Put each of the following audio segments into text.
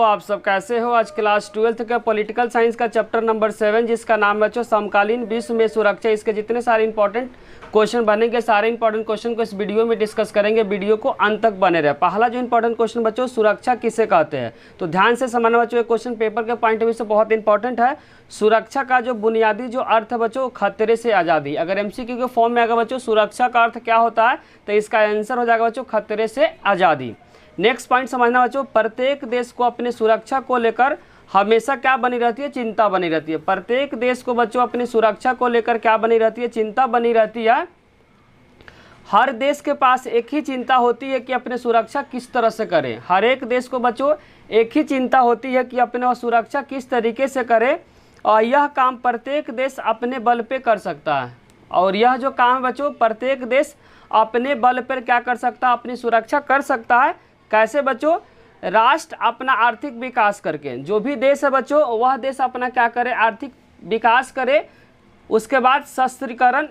आप सब कैसे हो। आज क्लास 12th का पॉलिटिकल साइंस का चैप्टर नंबर 7 जिसका नाम बच्चों समकालीन विश्व में सुरक्षा, इसके जितने सारे इंपॉर्टेंट क्वेश्चन बनेंगे सारे इंपॉर्टेंट क्वेश्चन को इस वीडियो में डिस्कस करेंगे। वीडियो को अंत तक बने रहे। पहला जो इंपॉर्टेंट क्वेश्चन बच्चों, सुरक्षा किसे कहते हैं, तो ध्यान से समझना बच्चों। ये क्वेश्चन पेपर के पॉइंट ऑफ व्यू से बहुत इंपॉर्टेंट है। सुरक्षा का जो बुनियादी जो अर्थ है बच्चों, खतरे से आज़ादी। अगर एमसीक्यू के फॉर्म में आएगा बच्चों सुरक्षा का अर्थ क्या होता है, तो इसका आंसर हो जाएगा बच्चों खतरे से आज़ादी। नेक्स्ट पॉइंट समझना बच्चों, प्रत्येक देश को अपनी सुरक्षा को लेकर हमेशा क्या बनी रहती है, चिंता बनी रहती है। प्रत्येक देश को बच्चों अपनी सुरक्षा को लेकर क्या बनी रहती है, चिंता बनी रहती है। हर देश के पास एक ही चिंता होती है कि अपने सुरक्षा किस तरह से करे। हर एक देश को बच्चों एक ही चिंता होती है कि अपने सुरक्षा किस तरीके से करे, और यह काम प्रत्येक देश अपने बल पे कर सकता है। और यह जो काम है बच्चों, प्रत्येक देश अपने बल पर क्या कर सकता है, अपनी सुरक्षा कर सकता है। कैसे बच्चों, राष्ट्र अपना आर्थिक विकास करके। जो भी देश है बच्चों, वह देश अपना क्या करे, आर्थिक विकास करे। उसके बाद शस्त्रीकरण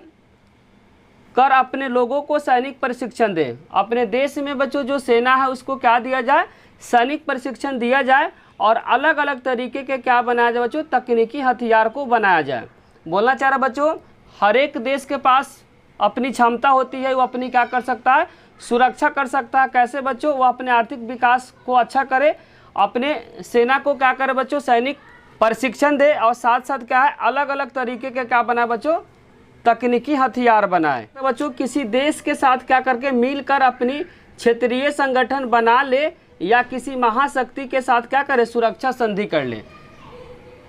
कर अपने लोगों को सैनिक प्रशिक्षण दे। अपने देश में बच्चों जो सेना है उसको क्या दिया जाए, सैनिक प्रशिक्षण दिया जाए। और अलग अलग तरीके के क्या बनाया जाए बच्चों, तकनीकी हथियार को बनाया जाए। बोलना चाह रहा बच्चों, हर एक देश के पास अपनी क्षमता होती है, वो अपनी क्या कर सकता है, सुरक्षा कर सकता है। कैसे बच्चों, वो अपने आर्थिक विकास को अच्छा करे, अपने सेना को क्या करे बच्चों, सैनिक प्रशिक्षण दे, और साथ साथ क्या है, अलग अलग तरीके के क्या बनाए बच्चों, तकनीकी हथियार बनाए। तो बच्चों किसी देश के साथ क्या करके मिलकर अपनी क्षेत्रीय संगठन बना ले, या किसी महाशक्ति के साथ क्या करे, सुरक्षा संधि कर ले।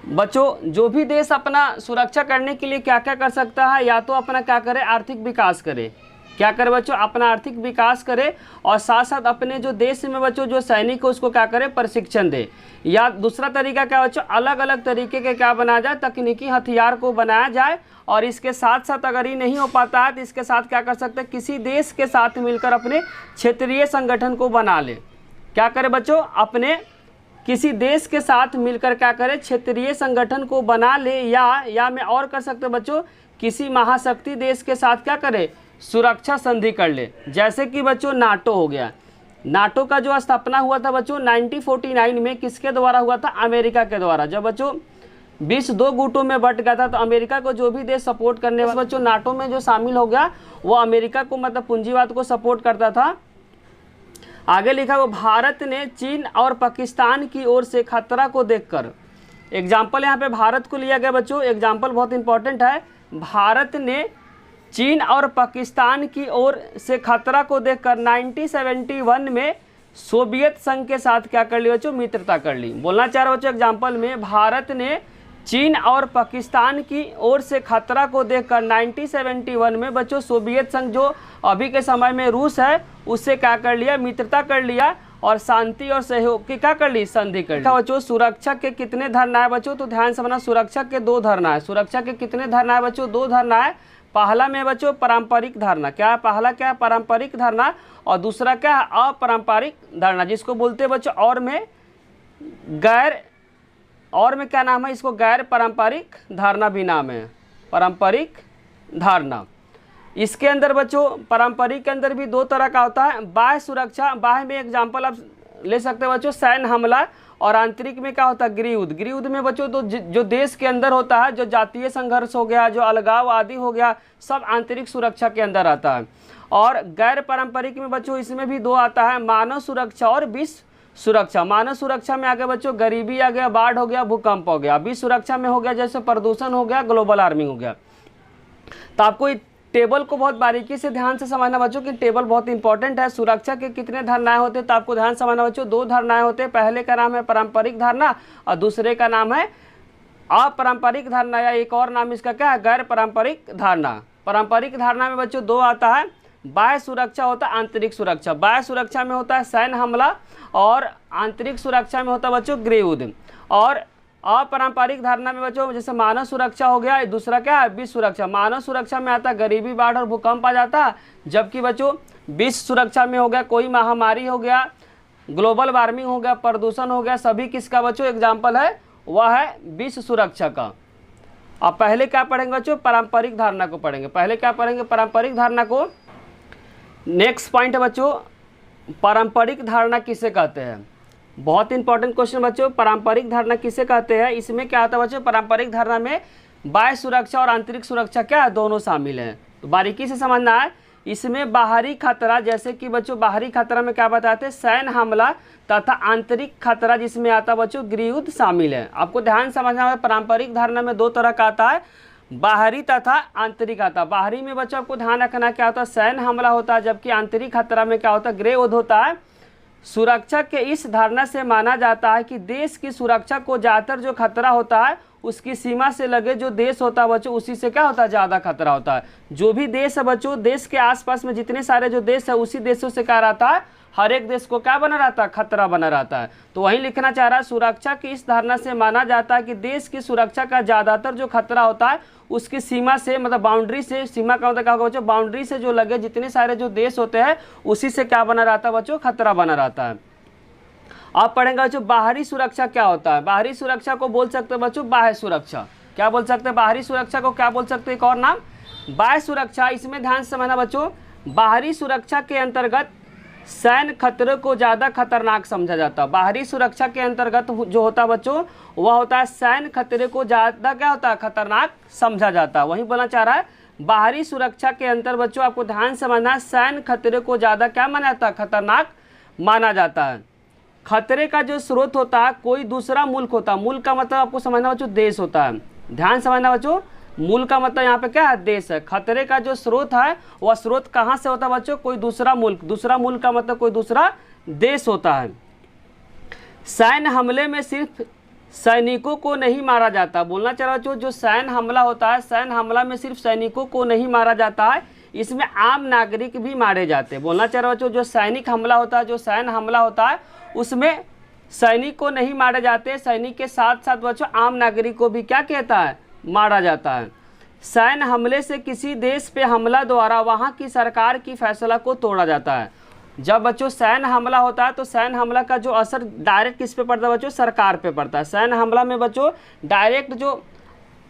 बच्चों जो भी देश अपना सुरक्षा करने के लिए क्या क्या कर सकता है, या तो अपना क्या करे, आर्थिक विकास करे। क्या करे बच्चों, अपना आर्थिक विकास करे, और साथ साथ अपने जो देश में बच्चों जो सैनिक है उसको क्या करे, प्रशिक्षण दे। या दूसरा तरीका क्या बच्चों, अलग अलग तरीके के क्या बनाया जाए, तकनीकी हथियार को बनाया जाए। और इसके साथ साथ अगर ये नहीं हो पाता है तो इसके साथ क्या कर सकते हैं, किसी देश के साथ मिलकर अपने क्षेत्रीय संगठन को बना ले। क्या करे बच्चों, अपने किसी देश के साथ मिलकर क्या करे, क्षेत्रीय संगठन को बना ले। या मैं और कर सकते बच्चों, किसी महाशक्ति देश के साथ क्या करे, सुरक्षा संधि कर ले। जैसे कि बच्चों नाटो हो गया। नाटो का जो स्थापना हुआ था बच्चों 1949 में, किसके द्वारा हुआ था, अमेरिका के द्वारा। जब बच्चों विश्व 2 गुटों में बट गया था, तो अमेरिका को जो भी देश सपोर्ट करने वाले बच्चों नाटो में जो शामिल हो गया, वो अमेरिका को मतलब पूंजीवाद को सपोर्ट करता था। आगे लिखा वो, भारत ने चीन और पाकिस्तान की ओर से खतरा को देखकर, एग्जाम्पल यहाँ पे भारत को लिया गया बच्चों, एग्जाम्पल बहुत इंपॉर्टेंट है। भारत ने चीन और पाकिस्तान की ओर से खतरा को देखकर 1971 में सोवियत संघ के साथ क्या कर ली बच्चों, मित्रता कर ली। बोलना चाह रहे बच्चों एग्जाम्पल में, भारत ने चीन और पाकिस्तान की ओर से खतरा को देखकर 1971 में बच्चों सोवियत संघ जो अभी के समय में रूस है उससे क्या कर लिया, मित्रता कर लिया, और शांति और सहयोग की क्या कर ली, संधि कर ली। बच्चों सुरक्षा के कितने धारणा है बच्चों, तो ध्यान से समझना, सुरक्षा के 2 धारणा है। सुरक्षा के कितने धारणा है बच्चों, 2 धारणा है। पहला में बच्चों पारंपरिक धारणा, क्या है, पहला क्या है, पारंपरिक धारणा, और दूसरा क्या है, अपारंपरिक धारणा, जिसको बोलते हैं बच्चों और में क्या नाम है, इसको गैर पारंपरिक धारणा भी नाम है, पारंपरिक धारणा। इसके अंदर बच्चों पारंपरिक के अंदर भी 2 तरह का होता है। बाह्य सुरक्षा, बाह्य में एग्जाम्पल आप ले सकते हैं बच्चों सैन्य हमला, और आंतरिक में क्या होता है, गृहयुद्ध। गृहयुद्ध में बच्चों तो जो देश के अंदर होता है, जो जातीय संघर्ष हो गया, जो अलगाव आदि हो गया, सब आंतरिक सुरक्षा के अंदर आता है। और गैर पारंपरिक में बच्चों इसमें भी 2 आता है, मानव सुरक्षा और विश्व सुरक्षा। मानव सुरक्षा में आ गया बच्चों गरीबी आ गया, बाढ़ हो गया, भूकंप हो गया। विश्व सुरक्षा में हो गया जैसे प्रदूषण हो गया, ग्लोबल वार्मिंग हो गया। तो आपको टेबल को बहुत बारीकी से ध्यान से समझना बच्चों कि टेबल बहुत इंपॉर्टेंट है। सुरक्षा के कितने धारणाएं होते हैं, तो आपको ध्यान समझना बच्चों, 2 धारणाएं होते हैं। पहले का नाम है पारंपरिक धारणा, और दूसरे का नाम है अपारंपरिक धारणा, या एक और नाम इसका क्या है, गैर पारंपरिक धारणा। पारंपरिक धारणा में बच्चों 2 आता है, बाह्य सुरक्षा होता है, आंतरिक सुरक्षा। बाह्य सुरक्षा में होता है सैन्य हमला, और आंतरिक सुरक्षा में होता है बच्चों गृहयुद्ध। और अपारंपरिक धारणा में बच्चों जैसे मानव सुरक्षा हो गया, दूसरा क्या है, विश्व सुरक्षा। मानव सुरक्षा में आता है गरीबी, बाढ़ और भूकंप आ जाता है, जबकि बच्चों विश्व सुरक्षा में हो गया कोई महामारी हो गया, ग्लोबल वार्मिंग हो गया, प्रदूषण हो गया, सभी किसका बच्चों एग्जाम्पल है, वह है विश्व सुरक्षा का। अब पहले क्या पढ़ेंगे बच्चों, पारंपरिक धारणा को पढ़ेंगे। पहले क्या पढ़ेंगे, पारंपरिक धारणा को। नेक्स्ट पॉइंट है बच्चों, पारंपरिक धारणा किसे कहते हैं। बहुत इंपॉर्टेंट क्वेश्चन बच्चों। पारंपरिक धारणा किसे कहते हैं? इसमें क्या आता है बच्चों, पारंपरिक धारणा में बाह्य सुरक्षा और आंतरिक सुरक्षा क्या है, दोनों शामिल हैं। तो बारीकी से समझना है। इसमें बाहरी खतरा, जैसे कि बच्चों बाहरी खतरा में क्या बताते हैं, सैन्य हमला, तथा आंतरिक खतरा जिसमें आता है बच्चों गृह युद्ध शामिल है। आपको ध्यान समझना है, पारंपरिक धारणा में दो तरह का आता है, बाहरी तथा आंतरिक आता है। बाहरी में बच्चों आपको ध्यान रखना क्या होता है, सैन्य हमला होता है, जबकि आंतरिक खतरा में क्या होता है, गृह युद्ध होता है। सुरक्षा के इस धारणा से माना जाता है कि देश की सुरक्षा को ज़्यादातर जो खतरा होता है उसकी सीमा से लगे जो देश होता है बच्चों, उसी से क्या होता है, ज़्यादा खतरा होता है। जो भी देश है बच्चों, देश के आसपास में जितने सारे जो देश है, उसी देशों से क्या रहता है, हर एक देश को क्या बना रहता है, खतरा बना रहता है। तो वही लिखना चाह रहा है, सुरक्षा की इस धारणा से माना जाता है कि देश की सुरक्षा का ज़्यादातर जो खतरा होता है उसकी सीमा से, मतलब बाउंड्री से, सीमा का मतलब क्या होगा बच्चों, बाउंड्री से जो लगे जितने सारे जो देश होते हैं उसी से क्या बना रहता है बच्चों, खतरा बना रहता है। आप पढ़ेंगे बच्चों बाहरी सुरक्षा क्या होता है। बाहरी सुरक्षा को बोल सकते हैं बच्चों बाह्य सुरक्षा। क्या बोल सकते हैं, बाहरी सुरक्षा को क्या बोल सकते हैं, एक और नाम बाह्य सुरक्षा। इसमें ध्यान से समझना बच्चों, बाहरी सुरक्षा के अंतर्गत सैन्य खतरे को ज़्यादा खतरनाक समझा जाता है। बाहरी सुरक्षा के अंतर्गत जो होता है बच्चों वह होता है सैन्य खतरे को ज़्यादा क्या होता है, खतरनाक समझा जाता है। वही बोलना चाह रहा है, बाहरी सुरक्षा के अंतर बच्चों आपको ध्यान समझना, सैन्य खतरे को ज़्यादा क्या माना जाता है, खतरनाक माना जाता है। खतरे का जो स्रोत होता है कोई दूसरा मुल्क होता है। मुल्क का मतलब आपको समझना बच्चों देश होता है। ध्यान समझना बच्चों, मुल्क का मतलब यहाँ पे क्या है, देश है। खतरे का जो स्रोत है वह स्रोत कहाँ से होता है बच्चों, कोई दूसरा मुल्क। दूसरा मुल्क का मतलब कोई दूसरा देश होता है। सैन्य हमले में सिर्फ सैनिकों को नहीं मारा जाता। बोलना चाह रहा बच्चों, जो सैन्य हमला होता है, सैन्य हमला में सिर्फ सैनिकों को नहीं मारा जाता है, इसमें आम नागरिक भी मारे जाते हैं। बोलना चाह रहा बच्चों, जो सैनिक हमला होता है, जो सैन्य हमला होता है उसमें सैनिक को नहीं मारे जाते, सैनिक के साथ साथ बच्चों आम नागरिक को भी क्या कहता है, मारा जाता है। सैन्य हमले से किसी देश पे हमला द्वारा वहाँ की सरकार की फैसला को तोड़ा जाता है। जब बच्चों सैन्य हमला होता है तो सैन्य हमला का जो असर डायरेक्ट किस पे पड़ता है बच्चों, सरकार पे पड़ता है। सैन्य हमला में बच्चों डायरेक्ट जो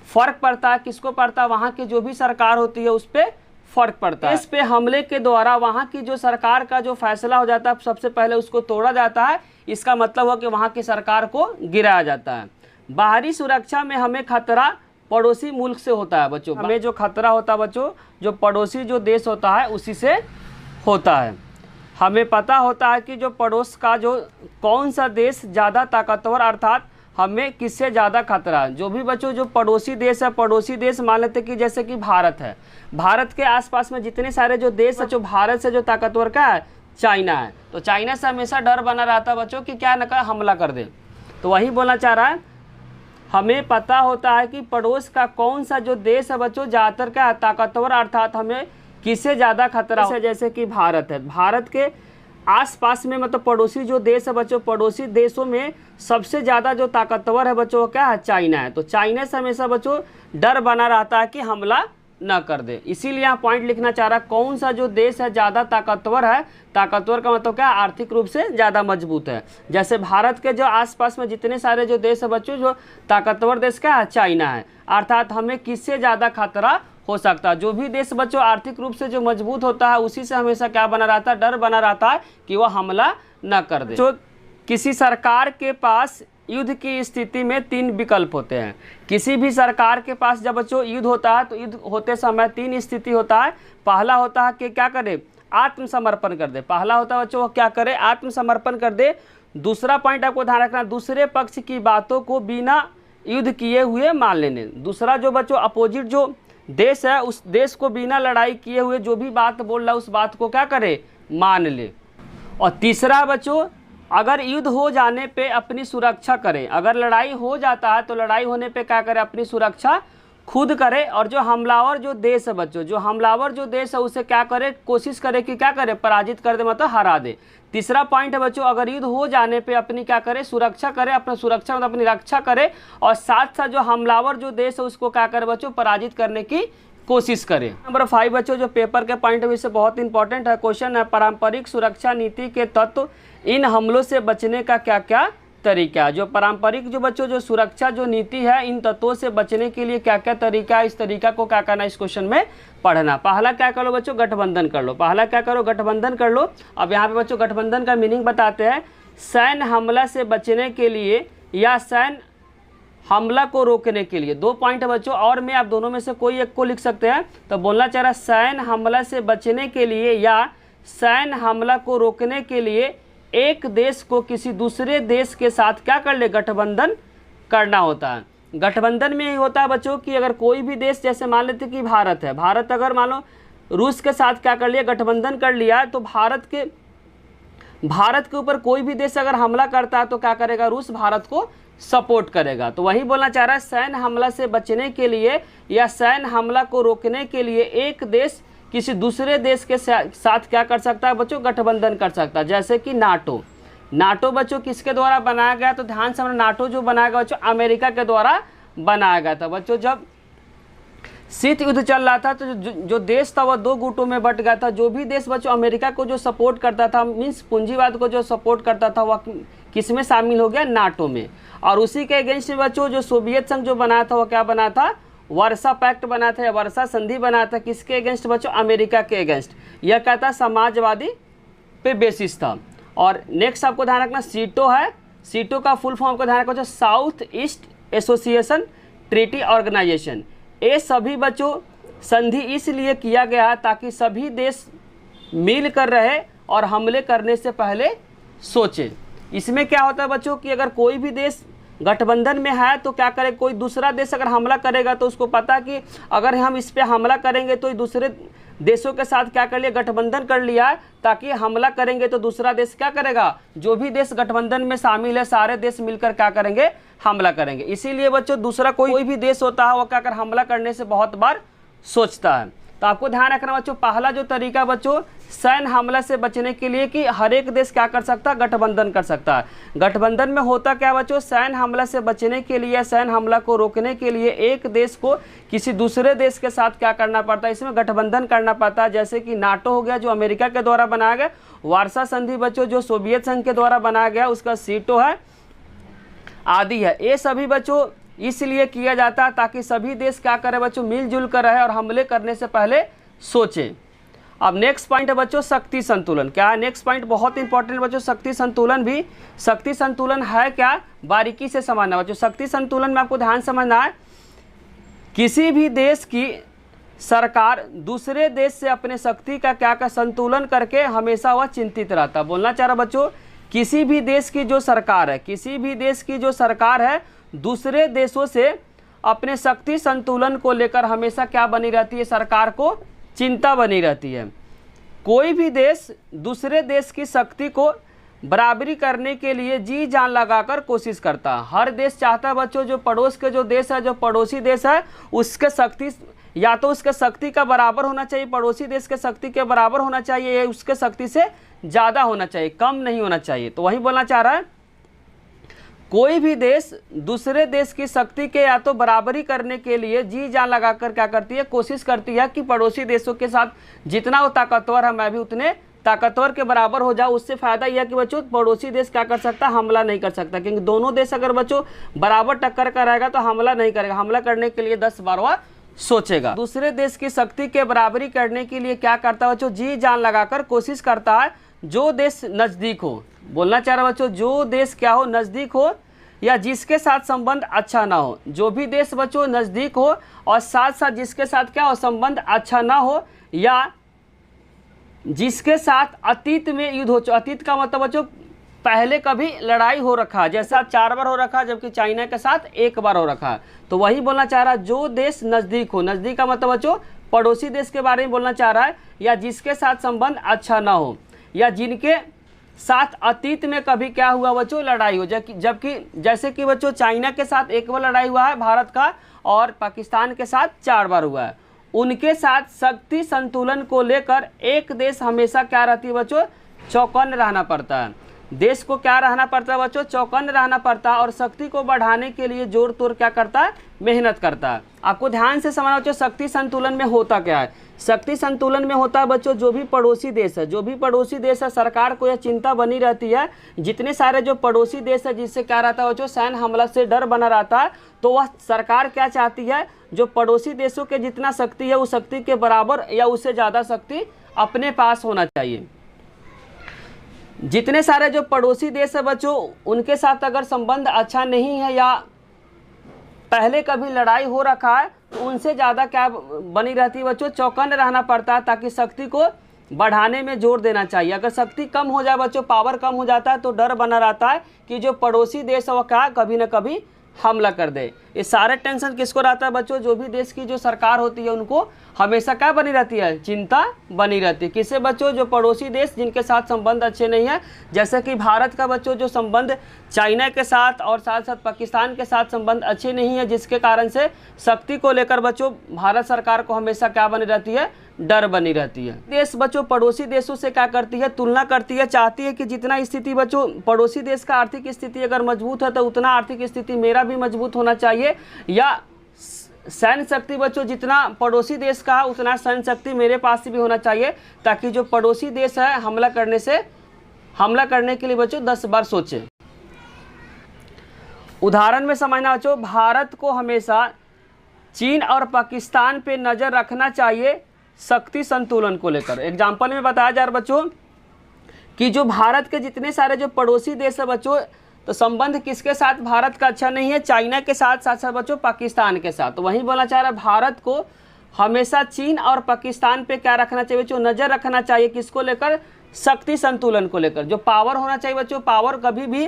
फर्क पड़ता है किसको पड़ता है, वहाँ की जो भी सरकार होती है उस पर फर्क पड़ता है। इस पे हमले के द्वारा वहाँ की जो सरकार का जो फैसला हो जाता है सबसे पहले उसको तोड़ा जाता है। इसका मतलब हुआ कि वहाँ की सरकार को गिराया जाता है। बाहरी सुरक्षा में हमें खतरा पड़ोसी मुल्क से होता है बच्चों। हमें जो खतरा होता है बच्चों, जो पड़ोसी जो देश होता है उसी से होता है। हमें पता होता है कि जो पड़ोस का जो कौन सा देश ज़्यादा ताकतवर, अर्थात हमें किससे ज़्यादा खतरा है। जो भी बच्चों जो पड़ोसी देश है, पड़ोसी देश मान लेते कि जैसे कि भारत है, भारत के आसपास में जितने सारे जो देश है जो भारत से जो ताकतवर का है, चाइना है। तो चाइना से हमेशा डर बना रहता है बच्चों कि क्या न हमला कर दे। तो वही बोलना चाह रहा है, हमें पता होता है कि पड़ोस का कौन सा जो देश है बच्चों ज़्यादातर क्या ताकतवर, अर्थात हमें किससे ज़्यादा खतरा है। जैसे कि भारत है, भारत के आसपास में मतलब पड़ोसी जो देश है बच्चों, पड़ोसी देशों में सबसे ज़्यादा जो ताकतवर है बच्चों क्या है, चाइना है। तो चाइना से हमेशा बच्चों डर बना रहता है कि हमला न कर दे। इसीलिए यहाँ पॉइंट लिखना चाह रहा है, कौन सा जो देश है ज़्यादा ताकतवर है। ताकतवर का मतलब क्या, आर्थिक रूप से ज़्यादा मजबूत है। जैसे भारत के जो आसपास में जितने सारे जो देश है बच्चों, जो ताकतवर देश क्या है, चाइना है। अर्थात हमें किससे ज़्यादा खतरा हो सकता है। जो भी देश बच्चों आर्थिक रूप से जो मजबूत होता है उसी से हमेशा क्या बना रहता है, डर बना रहता है कि वह हमला न कर दे। जो किसी सरकार के पास युद्ध की स्थिति में 3 विकल्प होते हैं। किसी भी सरकार के पास जब बच्चों युद्ध होता है तो युद्ध होते समय 3 स्थिति होता है। पहला होता है कि क्या करे, आत्मसमर्पण कर दे। पहला होता है बच्चों क्या करे, आत्मसमर्पण कर दे। दूसरा पॉइंट आपको ध्यान रखना, दूसरे पक्ष की बातों को बिना युद्ध किए हुए मान लेने। दूसरा जो बच्चों अपोजिट जो देश है उस देश को बिना लड़ाई किए हुए जो भी बात बोल रहा है उस बात को क्या करे, मान ले। और तीसरा बच्चों अगर युद्ध हो जाने पे अपनी सुरक्षा करे। अगर लड़ाई हो जाता है तो लड़ाई होने पे क्या करे, अपनी सुरक्षा खुद करे। और जो हमलावर जो देश है बच्चों, जो हमलावर जो देश है उसे क्या करे, कोशिश करे कि क्या करे, पराजित कर दे, मतलब हरा दे। तीसरा पॉइंट है बच्चों, अगर युद्ध हो जाने पे अपनी क्या करे, सुरक्षा करे, अपना सुरक्षा मतलब अपनी रक्षा करे। और साथ साथ जो हमलावर जो देश है उसको क्या करे बच्चों, पराजित करने की कोशिश करें। नंबर 5 बच्चों जो पेपर के पॉइंट ऑफ व्यू से बहुत इंपॉर्टेंट है क्वेश्चन है, पारंपरिक सुरक्षा नीति के तत्व, इन हमलों से बचने का क्या क्या तरीका है। जो पारंपरिक जो बच्चों जो सुरक्षा जो नीति है, इन तत्वों से बचने के लिए क्या क्या तरीका है, इस तरीका को क्या करना इस क्वेश्चन में पढ़ना। पहला क्या कर लो बच्चों, गठबंधन कर लो। पहला क्या करो, गठबंधन कर लो। अब यहाँ पे बच्चों गठबंधन का मीनिंग बताते हैं। सैन्य हमला से बचने के लिए या सैन्य हमला को रोकने के लिए। 2 पॉइंट है बच्चों, और में आप दोनों में से कोई एक को लिख सकते हैं। तो बोलना चाह रहा है सैन्य हमला से बचने के लिए या सैन्य हमला को रोकने के लिए एक देश को किसी दूसरे देश के साथ क्या कर ले, गठबंधन करना होता है। गठबंधन में ही होता है बच्चों कि अगर कोई भी देश, जैसे मान लेते कि भारत है, भारत अगर मान लो रूस के साथ क्या कर लिया, गठबंधन कर लिया, तो भारत के ऊपर कोई भी देश अगर हमला करता है तो क्या करेगा, रूस भारत को सपोर्ट करेगा। तो वही बोलना चाह रहा है सैन्य हमला से बचने के लिए या सैन्य हमला को रोकने के लिए एक देश किसी दूसरे देश के साथ क्या कर सकता है बच्चों, गठबंधन कर सकता है। जैसे कि नाटो। नाटो बच्चों किसके द्वारा बनाया गया, तो ध्यान से, नाटो जो बनाया गया बच्चों अमेरिका के द्वारा बनाया गया था। बच्चों जब शीत युद्ध चल रहा था तो जो देश था वह 2 गुटों में बट गया था। जो भी देश बच्चों अमेरिका को जो सपोर्ट करता था, मीन्स पूंजीवाद को जो सपोर्ट करता था, वह किस में शामिल हो गया, नाटो में। और उसी के अगेंस्ट में बच्चों जो सोवियत संघ जो बना था, वह क्या बना था, वर्सा पैक्ट बना था या वर्सा संधि बना था। किसके अगेंस्ट बच्चों, अमेरिका के अगेंस्ट। यह क्या था, समाजवादी पे बेसिस था। और नेक्स्ट आपको ध्यान रखना सीटो है। सीटो का फुल फॉर्म को ध्यान रखना, South East Association Treaty Organisation. ये सभी बच्चों संधि इसलिए किया गया ताकि सभी देश मिल कर रहे और हमले करने से पहले सोचे। इसमें क्या होता है बच्चों कि अगर कोई भी देश गठबंधन में है तो क्या करे, कोई दूसरा देश अगर हमला करेगा तो उसको पता कि अगर हम इस पे हमला करेंगे तो दूसरे देशों के साथ क्या कर लिया, गठबंधन कर लिया, ताकि हमला करेंगे तो दूसरा देश क्या करेगा, जो भी देश गठबंधन में शामिल है सारे देश मिलकर क्या करेंगे, हमला करेंगे। इसीलिए बच्चों दूसरा कोई भी देश होता है वो क्या कर हमला करने से बहुत बार सोचता है। तो आपको ध्यान रखना बच्चों, पहला जो तरीका बच्चों सैन्य हमला से बचने के लिए कि हर एक देश क्या कर सकता है, गठबंधन कर सकता है। गठबंधन में होता क्या बच्चों, सैन्य हमला से बचने के लिए, सैन्य हमला को रोकने के लिए एक देश को किसी दूसरे देश के साथ क्या करना पड़ता है, इसमें गठबंधन करना पड़ता है। जैसे कि नाटो हो गया जो अमेरिका के द्वारा बनाया गया, वार्सा संधि बच्चों जो सोवियत संघ के द्वारा बनाया गया उसका सीटो है, आदि है। ये सभी बच्चों इसलिए किया जाता है ताकि सभी देश क्या करें बच्चों, मिलजुल कर रहे और हमले करने से पहले सोचें। अब नेक्स्ट पॉइंट है बच्चों शक्ति संतुलन। क्या है नेक्स्ट पॉइंट, बहुत इंपॉर्टेंट बच्चों शक्ति संतुलन भी। शक्ति संतुलन है क्या, बारीकी से समझना बच्चों। शक्ति संतुलन में आपको ध्यान समझना है, किसी भी देश की सरकार दूसरे देश से अपने शक्ति का क्या का संतुलन करके हमेशा वह चिंतित रहता। बोलना चाह रहा बच्चों, किसी भी देश की जो सरकार है, किसी भी देश की जो सरकार है दूसरे देशों से अपने शक्ति संतुलन को लेकर हमेशा क्या बनी रहती है, सरकार को चिंता बनी रहती है। कोई भी देश दूसरे देश की शक्ति को बराबरी करने के लिए जी जान लगाकर कोशिश करता है। हर देश चाहता है बच्चों जो पड़ोस के जो देश है, जो पड़ोसी देश है, उसके शक्ति या तो उसके शक्ति का बराबर होना चाहिए, पड़ोसी देश के शक्ति के बराबर होना चाहिए, या उसके शक्ति से ज़्यादा होना चाहिए, कम नहीं होना चाहिए। तो वही बोलना चाह रहा है, कोई भी देश दूसरे देश की शक्ति के या तो बराबरी करने के लिए जी जान लगाकर क्या करती है, कोशिश करती है कि पड़ोसी देशों के साथ जितना वो ताकतवर है मैं भी उतने ताकतवर के बराबर हो जाओ। उससे फ़ायदा यह कि बच्चों पड़ोसी देश क्या कर सकता, हमला नहीं कर सकता, क्योंकि दोनों देश अगर बच्चों बराबर टक्कर का रहेगा तो हमला नहीं करेगा, हमला करने के लिए 10 बार वह सोचेगा। दूसरे देश की शक्ति के बराबरी करने के लिए क्या करता है बच्चों, जी जान लगाकर कोशिश करता है जो देश नज़दीक हो। बोलना चाह रहा बच्चों, जो देश क्या हो, नज़दीक हो या जिसके साथ संबंध अच्छा ना हो। जो भी देश बच्चों नज़दीक हो और साथ साथ जिसके साथ क्या हो, संबंध अच्छा ना हो, या जिसके साथ अतीत में युद्ध हो। अतीत का मतलब बच्चों पहले कभी लड़ाई हो रखा है, जैसा 4 बार हो रखा है, जबकि चाइना के साथ 1 बार हो रखा है। तो वही बोलना चाह रहा है, जो देश नज़दीक हो। नज़दीक का मतलब बच्चों पड़ोसी देश के बारे में बोलना चाह रहा है, या जिसके साथ संबंध अच्छा ना हो, या जिनके साथ अतीत में कभी क्या हुआ बच्चों, लड़ाई हो। जबकि जैसे कि बच्चों चाइना के साथ 1 बार लड़ाई हुआ है भारत का, और पाकिस्तान के साथ 4 बार हुआ है। उनके साथ शक्ति संतुलन को लेकर एक देश हमेशा क्या रहती है बच्चों, चौकन्न रहना पड़ता है। देश को क्या रहना पड़ता है बच्चों, चौकन्न रहना पड़ता है, और शक्ति को बढ़ाने के लिए जोर तोड़ क्या करता है, मेहनत करता है। आपको ध्यान से समझना बच्चों, शक्ति संतुलन में होता क्या है। शक्ति संतुलन में होता है बच्चों, जो भी पड़ोसी देश है, जो भी पड़ोसी देश है, सरकार को यह चिंता बनी रहती है, जितने सारे जो पड़ोसी देश है जिससे क्या रहता है बच्चों, सैन्य हमला से डर बना रहता है, तो वह सरकार क्या चाहती है, जो पड़ोसी देशों के जितना शक्ति है उस शक्ति के बराबर या उससे ज़्यादा शक्ति अपने पास होना चाहिए। जितने सारे जो पड़ोसी देश है बच्चों, उनके साथ अगर संबंध अच्छा नहीं है या पहले कभी लड़ाई हो रखा है तो उनसे ज़्यादा क्या बनी रहती है बच्चों, चौकन्ने रहना पड़ता है, ताकि शक्ति को बढ़ाने में जोर देना चाहिए। अगर शक्ति कम हो जाए बच्चों, पावर कम हो जाता है, तो डर बना रहता है कि जो पड़ोसी देश है वो क्या कभी ना कभी हमला कर दे। ये सारे टेंशन किसको रहता है बच्चों, जो भी देश की जो सरकार होती है उनको हमेशा क्या बनी रहती है, चिंता बनी रहती है। किससे बच्चों, जो पड़ोसी देश जिनके साथ संबंध अच्छे नहीं है, जैसे कि भारत का बच्चों जो संबंध चाइना के साथ और साथ साथ पाकिस्तान के साथ संबंध अच्छे नहीं है, जिसके कारण से शक्ति को लेकर बच्चों भारत सरकार को हमेशा क्या बनी रहती है, डर बनी रहती है। देश बच्चों पड़ोसी देशों से क्या करती है, तुलना करती है, चाहती है कि जितना स्थिति बच्चों पड़ोसी देश का आर्थिक स्थिति अगर मजबूत है तो उतना आर्थिक स्थिति मेरा भी मजबूत होना चाहिए, या सैन्य शक्ति बच्चों जितना पड़ोसी देश का है उतना सैन्य शक्ति मेरे पास भी होना चाहिए, ताकि जो पड़ोसी देश है हमला करने के लिए बच्चों 10 बार सोचे। उदाहरण में समझना बच्चों, भारत को हमेशा चीन और पाकिस्तान पे नज़र रखना चाहिए शक्ति संतुलन को लेकर। एग्जाम्पल में बताया जा रहा बच्चों कि जो भारत के जितने सारे जो पड़ोसी देश है बच्चों, तो संबंध किसके साथ भारत का अच्छा नहीं है, चाइना के साथ, साथ साथ बच्चों पाकिस्तान के साथ। तो वहीं बोलना चाह रहा है भारत को हमेशा चीन और पाकिस्तान पे क्या रखना चाहिए बच्चों, नज़र रखना चाहिए, किसको लेकर, शक्ति संतुलन को लेकर। जो पावर होना चाहिए बच्चों, पावर कभी भी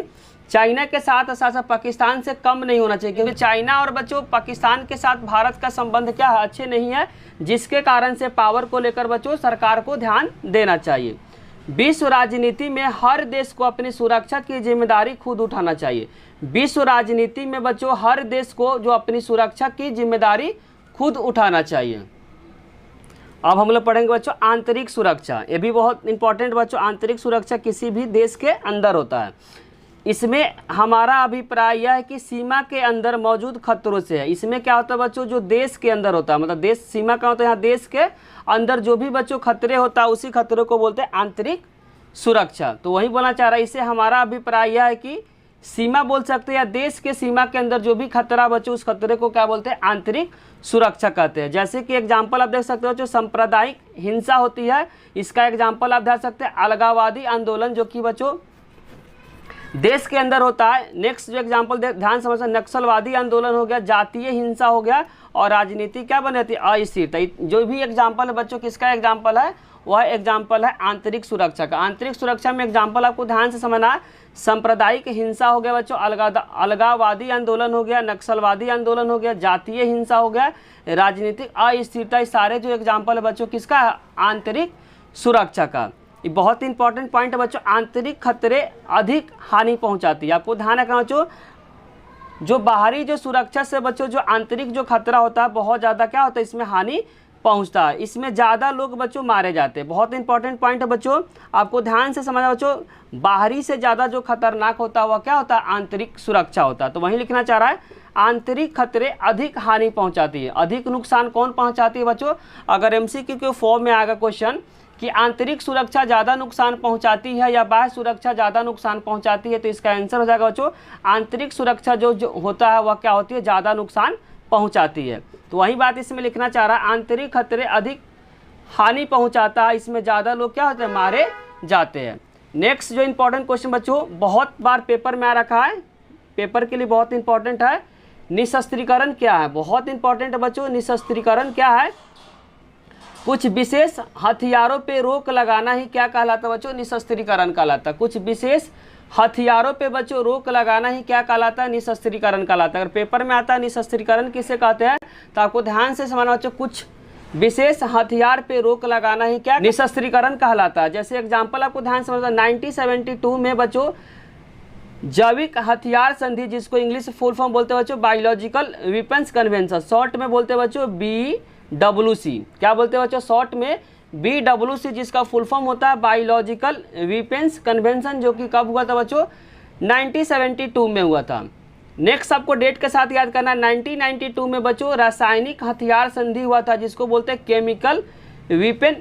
चाइना के साथ साथ साथ पाकिस्तान से कम नहीं होना चाहिए, क्योंकि चाइना और बच्चों पाकिस्तान के साथ भारत का संबंध क्या है, अच्छे नहीं है, जिसके कारण से पावर को लेकर बच्चों सरकार को ध्यान देना चाहिए। विश्व राजनीति में हर देश को अपनी सुरक्षा की जिम्मेदारी खुद उठाना चाहिए। विश्व राजनीति में बच्चों हर देश को जो अपनी सुरक्षा की जिम्मेदारी खुद उठाना चाहिए। अब हम लोग पढ़ेंगे बच्चों आंतरिक सुरक्षा। ये भी बहुत इंपॉर्टेंट बच्चों, आंतरिक सुरक्षा किसी भी देश के अंदर होता है। इसमें हमारा अभिप्राय यह है कि सीमा के अंदर मौजूद खतरों से है। इसमें क्या होता है बच्चों, जो देश के अंदर होता है, मतलब देश सीमा का होता है, यहाँ देश के अंदर जो भी बच्चों खतरे होता है उसी खतरों को बोलते हैं आंतरिक सुरक्षा। तो वही बोलना चाह रहा है, इससे हमारा अभिप्राय यह है कि सीमा बोल सकते हैं, या देश के सीमा के अंदर जो भी खतरा बच्चों उस खतरे को क्या बोलते हैं, आंतरिक सुरक्षा कहते हैं। जैसे कि एग्जाम्पल आप देख सकते हो, जो सांप्रदायिक हिंसा होती है, इसका एग्जाम्पल आप देख सकते हैं अलगाववादी आंदोलन, जो कि बच्चों देश के अंदर होता है। नेक्स्ट जो एग्जाम्पल ध्यान समझना, नक्सलवादी आंदोलन हो गया, जातीय हिंसा हो गया, और राजनीति क्या बनी रहती है, अस्थिरता। जो भी एग्जाम्पल है बच्चों किसका एग्जाम्पल है, वह एग्जाम्पल है आंतरिक सुरक्षा का। आंतरिक सुरक्षा में एग्जाम्पल आपको ध्यान से समझना है, सांप्रदायिक हिंसा हो गया बच्चों, अलगाववादी आंदोलन हो गया, नक्सलवादी आंदोलन हो गया, जातीय हिंसा हो गया, राजनीतिक अस्थिरता। सारे जो एग्जाम्पल है बच्चों किसका है, आंतरिक सुरक्षा का। ये बहुत इंपॉर्टेंट पॉइंट है बच्चों, आंतरिक खतरे अधिक हानि पहुंचाती है। आपको ध्यान रखना बच्चों, जो बाहरी जो सुरक्षा से बच्चों जो आंतरिक जो खतरा होता है बहुत ज़्यादा क्या होता है, इसमें हानि पहुंचता है, इसमें ज़्यादा लोग बच्चों मारे जाते हैं। बहुत इंपॉर्टेंट पॉइंट है बच्चों, आपको ध्यान से समझना बच्चों, बाहरी से ज़्यादा जो खतरनाक होता है वह क्या होता है, आंतरिक सुरक्षा होता है। तो वहीं लिखना चाह रहा है, आंतरिक खतरे अधिक हानि पहुँचाती है। अधिक नुकसान कौन पहुँचाती है बच्चों, अगर MCQ के फॉर्म में आएगा क्वेश्चन कि आंतरिक सुरक्षा ज़्यादा नुकसान पहुंचाती है या बाह्य सुरक्षा ज़्यादा नुकसान पहुंचाती है, तो इसका आंसर हो जाएगा बच्चों आंतरिक सुरक्षा जो होता है वह क्या होती है, ज़्यादा नुकसान पहुंचाती है। तो वही बात इसमें लिखना चाह रहा है, आंतरिक खतरे अधिक हानि पहुंचाता है, इसमें ज़्यादा लोग क्या होते हैं, मारे जाते हैं। नेक्स्ट जो इंपॉर्टेंट क्वेश्चन बच्चों बहुत बार पेपर में आ रखा है, पेपर के लिए बहुत इंपॉर्टेंट है, निशस्त्रीकरण क्या है। बहुत इंपॉर्टेंट है बच्चों, निशस्त्रीकरण क्या है, कुछ विशेष हथियारों पे रोक लगाना ही क्या कहलाता है बच्चों, निशस्त्रीकरण कहलाता है। कुछ विशेष हथियारों पे बच्चों रोक लगाना ही क्या कहलाता है, निशस्त्रीकरण कहलाता है। अगर पेपर में आता है निशस्त्रीकरण किसे कहते हैं, तो आपको ध्यान से समझना बच्चों, कुछ विशेष हथियार पे रोक लगाना ही क्या निशस्त्रीकरण कहलाता है। जैसे एग्जाम्पल आपको ध्यान समझना, 1972 में बच्चों जैविक हथियार संधि, जिसको इंग्लिश फुल फॉर्म बोलते हैं बच्चों बायोलॉजिकल वेपन्स कन्वेंशन, शॉर्ट में बोलते हैं बच्चों BWC। क्या बोलते हैं बच्चों, शॉर्ट में BWC, जिसका फुल फॉर्म होता है बायोलॉजिकल वेपन्स कन्वेंशन, जो कि कब हुआ था बच्चों, 1972 में हुआ था। नेक्स्ट आपको डेट के साथ याद करना है, 1992 में बच्चों रासायनिक हथियार संधि हुआ था, जिसको बोलते हैं केमिकल वेपन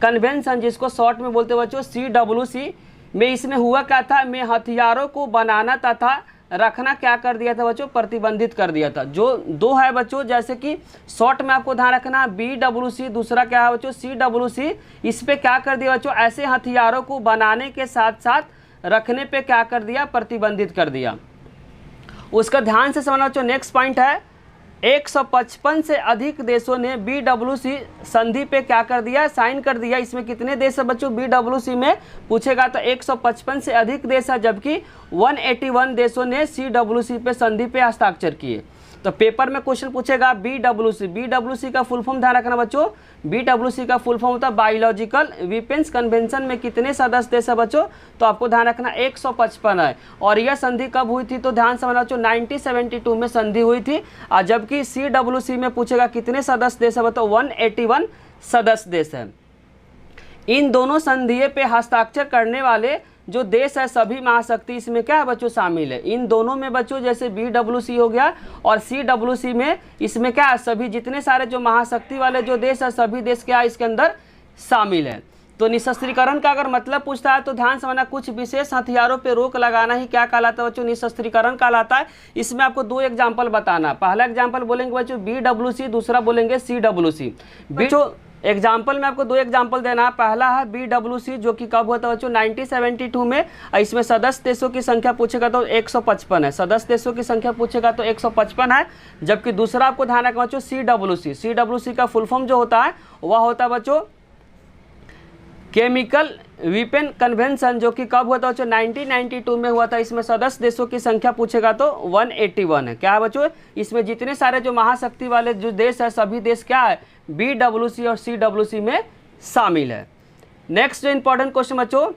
कन्वेंशन, जिसको शॉर्ट में बोलते हैं बच्चों CWC। में इसमें हुआ क्या था, में हथियारों को बनाना तथा रखना क्या कर दिया था बच्चों, प्रतिबंधित कर दिया था। जो दो है बच्चों, जैसे कि शॉर्ट में आपको ध्यान रखना BWC, दूसरा क्या है बच्चों CWC, इस पे क्या कर दिया बच्चों, ऐसे हथियारों को बनाने के साथ साथ रखने पे क्या कर दिया, प्रतिबंधित कर दिया। उसका ध्यान से समझना बच्चों। नेक्स्ट पॉइंट है 155 से अधिक देशों ने BWC संधि पे क्या कर दिया, साइन कर दिया। इसमें कितने देश है बच्चों BWC में पूछेगा तो 155 से अधिक देश है, जबकि 181 देशों ने CWC पे संधि पे हस्ताक्षर किए। तो पेपर में क्वेश्चन पूछेगा BWC का फुल फॉर्म ध्यान रखना बच्चों। BWC का फुल फॉर्म होता है बायोलॉजिकल वेपन्स कन्वेंशन में कितने सदस्य देश है बच्चों, तो आपको ध्यान रखना 155 है। और यह संधि कब हुई थी, तो ध्यान समझना बच्चों 1972 में संधि हुई थी। और जबकि CWC में पूछेगा कितने सदस्य देश है बच्चों, 181 सदस्य देश है। इन दोनों संधियों पे हस्ताक्षर करने वाले जो देश है सभी महाशक्ति इसमें क्या है बच्चों, शामिल है। इन दोनों में बच्चों जैसे BWC हो गया और CWC में, इसमें क्या है, सभी जितने सारे जो महाशक्ति वाले जो देश है सभी देश क्या है इसके अंदर शामिल है। तो निशस्त्रीकरण का अगर मतलब पूछता है तो ध्यान समझना, कुछ विशेष हथियारों पे रोक लगाना ही क्या कहलाता है बच्चों, निशस्त्रीकरण कहलाता है। इसमें आपको दो एग्जाम्पल बताना। पहला एग्जाम्पल बोलेंगे बच्चों BWC, दूसरा बोलेंगे CWC। बच्चों एग्जाम्पल में आपको दो एग्जाम्पल देना है। पहला है BWC जो कि कब हुआ था बच्चों, 1972 में। इसमें सदस्य देशों की संख्या पूछेगा तो 155 है, सदस्य देशों की संख्या पूछेगा तो 155 है। जबकि दूसरा आपको ध्यान रखना बच्चों CWC का फुल फॉर्म जो होता है वह होता है बच्चों केमिकल वेपन कन्वेंशन, जो कि कब हुआ था बच्चों 1992 में हुआ था। इसमें सदस्य देशों की संख्या पूछेगा तो 181 है। क्या है बच्चों, इसमें जितने सारे जो महाशक्ति वाले जो देश है सभी देश क्या है BWC और CWC में शामिल है। नेक्स्ट जो इंपॉर्टेंट क्वेश्चन बच्चों,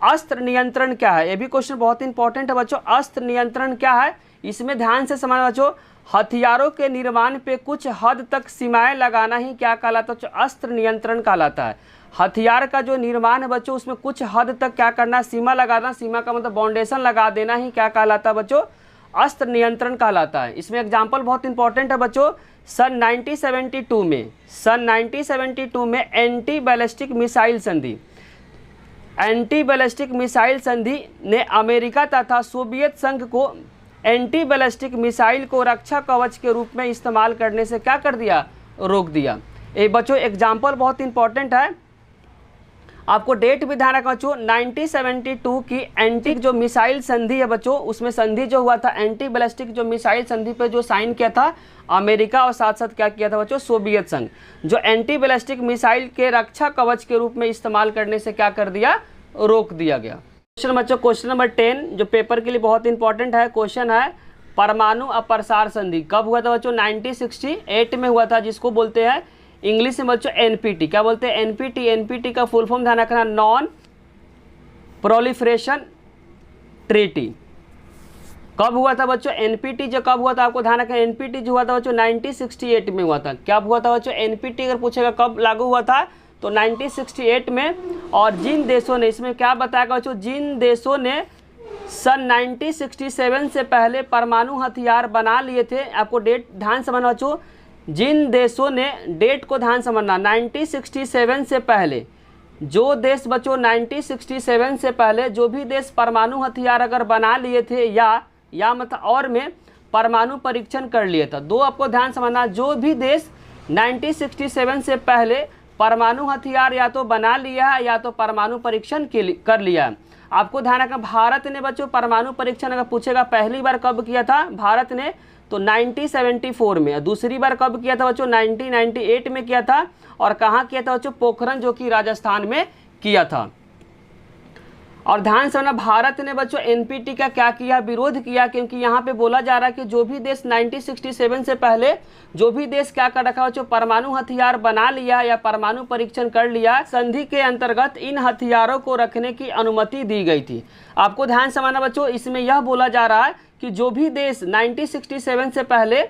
अस्त्र नियंत्रण क्या है। ये भी क्वेश्चन बहुत इंपॉर्टेंट है बच्चों। अस्त्र नियंत्रण क्या है, इसमें ध्यान से समझना बच्चों। हथियारों के निर्माण पे कुछ हद तक सीमाएं लगाना ही क्या कहलाता है, अस्त्र नियंत्रण कहलाता है। हथियार का जो निर्माण है बच्चों उसमें कुछ हद तक क्या करना, सीमा लगाना। सीमा का मतलब बाउंडेशन लगा देना ही क्या कहलाता है बच्चों, अस्त्र नियंत्रण कहलाता है। इसमें एग्जाम्पल बहुत इंपॉर्टेंट है बच्चों। सन 1972 में एंटी बैलिस्टिक मिसाइल संधि ने अमेरिका तथा सोवियत संघ को एंटी बैलिस्टिक मिसाइल को रक्षा कवच के रूप में इस्तेमाल करने से क्या कर दिया, रोक दिया। ये बच्चों एग्जाम्पल बहुत इंपॉर्टेंट है। आपको डेट भी ध्यान रखना बच्चों। 1972 की एंटी जो मिसाइल संधि है बच्चों, उसमें संधि जो हुआ था एंटी बैलिस्टिक जो मिसाइल संधि पे जो साइन किया था अमेरिका और साथ साथ क्या किया था बच्चों, सोवियत संघ। जो एंटी बैलिस्टिक मिसाइल के रक्षा कवच के रूप में इस्तेमाल करने से क्या कर दिया, रोक दिया गया। क्वेश्चन बच्चों, क्वेश्चन नंबर 10 जो पेपर के लिए बहुत इंपॉर्टेंट है। क्वेश्चन है परमाणु अप्रसार संधि कब हुआ था बच्चों, 1968 में हुआ था, जिसको बोलते हैं इंग्लिश में बच्चों NPT। क्या बोलते हैं, NPT का फुल फॉर्म ध्यान रखना, नॉन प्रोलिफरेशन ट्रीटी। कब हुआ था बच्चों NPT, जो कब हुआ था आपको ध्यान रखना। NPT जो हुआ था बच्चों 1968 में हुआ था। क्या हुआ था बच्चों NPT, अगर पूछेगा कब लागू हुआ था तो 1968 में। और जिन देशों ने, इसमें क्या बताएगा बच्चों, जिन देशों ने सन 1967 से पहले परमाणु हथियार बना लिए थे। आपको डेट ध्यान समझना बच्चों, जिन देशों ने, डेट को ध्यान समझना, 1967 से पहले जो देश बच्चों 1967 से पहले जो भी देश परमाणु हथियार अगर बना लिए थे या मतलब और में परमाणु परीक्षण कर लिए था। दो आपको ध्यान समझना, जो भी देश 1967 से पहले परमाणु हथियार या तो बना लिया है या तो परमाणु परीक्षण कर लिया है। आपको ध्यान रखना, भारत ने बच्चों परमाणु परीक्षण अगर पूछेगा पहली बार कब किया था भारत ने, तो 1974 में। दूसरी बार कब किया था बच्चों, 1998 में किया था। और कहाँ किया था बच्चों, पोखरण जो कि राजस्थान में किया था। और ध्यान से ना, भारत ने बच्चों NPT का क्या किया, विरोध किया, क्योंकि यहाँ पे बोला जा रहा है कि जो भी देश 1967 से पहले जो भी देश क्या कर रखा बच्चों, परमाणु हथियार बना लिया या परमाणु परीक्षण कर लिया, संधि के अंतर्गत इन हथियारों को रखने की अनुमति दी गई थी। आपको ध्यान समझना बच्चों, इसमें यह बोला जा रहा है कि जो भी देश 1967 से पहले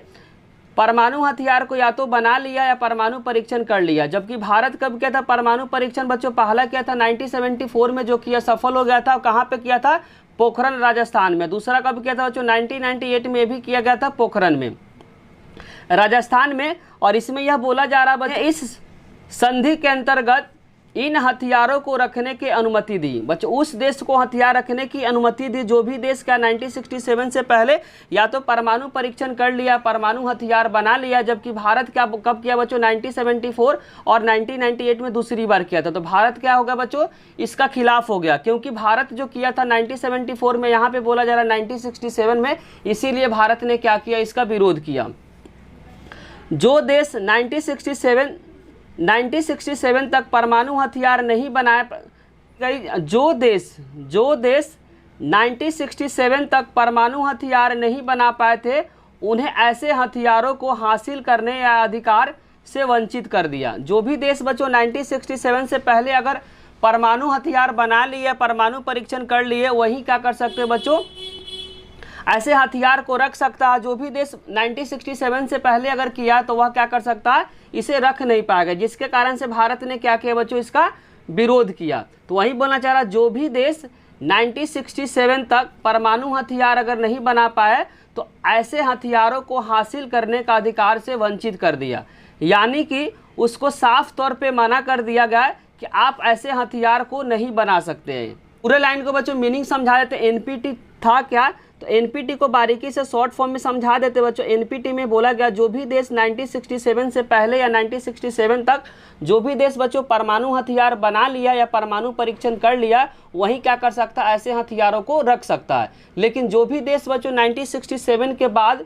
परमाणु हथियार को या तो बना लिया या परमाणु परीक्षण कर लिया। जबकि भारत कब किया था परमाणु परीक्षण बच्चों, पहला किया था 1974 में, जो किया सफल हो गया था। कहाँ पे किया था, पोखरण राजस्थान में। दूसरा कब किया था बच्चों, 1998 में भी किया गया था, पोखरण में राजस्थान में। और इसमें यह बोला जा रहा है इस संधि के अंतर्गत इन हथियारों को रखने की अनुमति दी। बच्चों उस देश को हथियार रखने की अनुमति दी जो भी देश का 1967 से पहले या तो परमाणु परीक्षण कर लिया, परमाणु हथियार बना लिया, जबकि भारत क्या कब किया बच्चों 1974 और 1998 में दूसरी बार किया था। तो भारत क्या होगा बच्चों, इसका खिलाफ हो गया, क्योंकि भारत जो किया था 1974 में, यहाँ पे बोला जा रहा है 1967 में, इसीलिए भारत ने क्या किया, इसका विरोध किया। जो देश 1967 तक परमाणु हथियार नहीं बनाया गई, जो देश 1967 तक परमाणु हथियार नहीं बना पाए थे, उन्हें ऐसे हथियारों को हासिल करने या अधिकार से वंचित कर दिया। जो भी देश बच्चों 1967 से पहले अगर परमाणु हथियार बना लिए, परमाणु परीक्षण कर लिए, वही क्या कर सकते हैं बच्चों, ऐसे हथियार को रख सकता है। जो भी देश 1967 से पहले अगर किया तो वह क्या कर सकता है, इसे रख नहीं पाएगा, जिसके कारण से भारत ने क्या किया बच्चों, इसका विरोध किया। तो वही बोलना चाह रहा, जो भी देश 1967 तक परमाणु हथियार अगर नहीं बना पाए तो ऐसे हथियारों को हासिल करने का अधिकार से वंचित कर दिया, यानी कि उसको साफ तौर पे मना कर दिया गया कि आप ऐसे हथियार को नहीं बना सकते हैं। पूरे लाइन को बच्चों मीनिंग समझा देते। एनपीटी था क्या, तो एनपीटी को बारीकी से शॉर्ट फॉर्म में समझा देते बच्चों। एनपीटी में बोला गया जो भी देश 1967 से पहले या 1967 तक जो भी देश बच्चों परमाणु हथियार बना लिया या परमाणु परीक्षण कर लिया, वही क्या कर सकता है, ऐसे हथियारों को रख सकता है। लेकिन जो भी देश बच्चों 1967 के बाद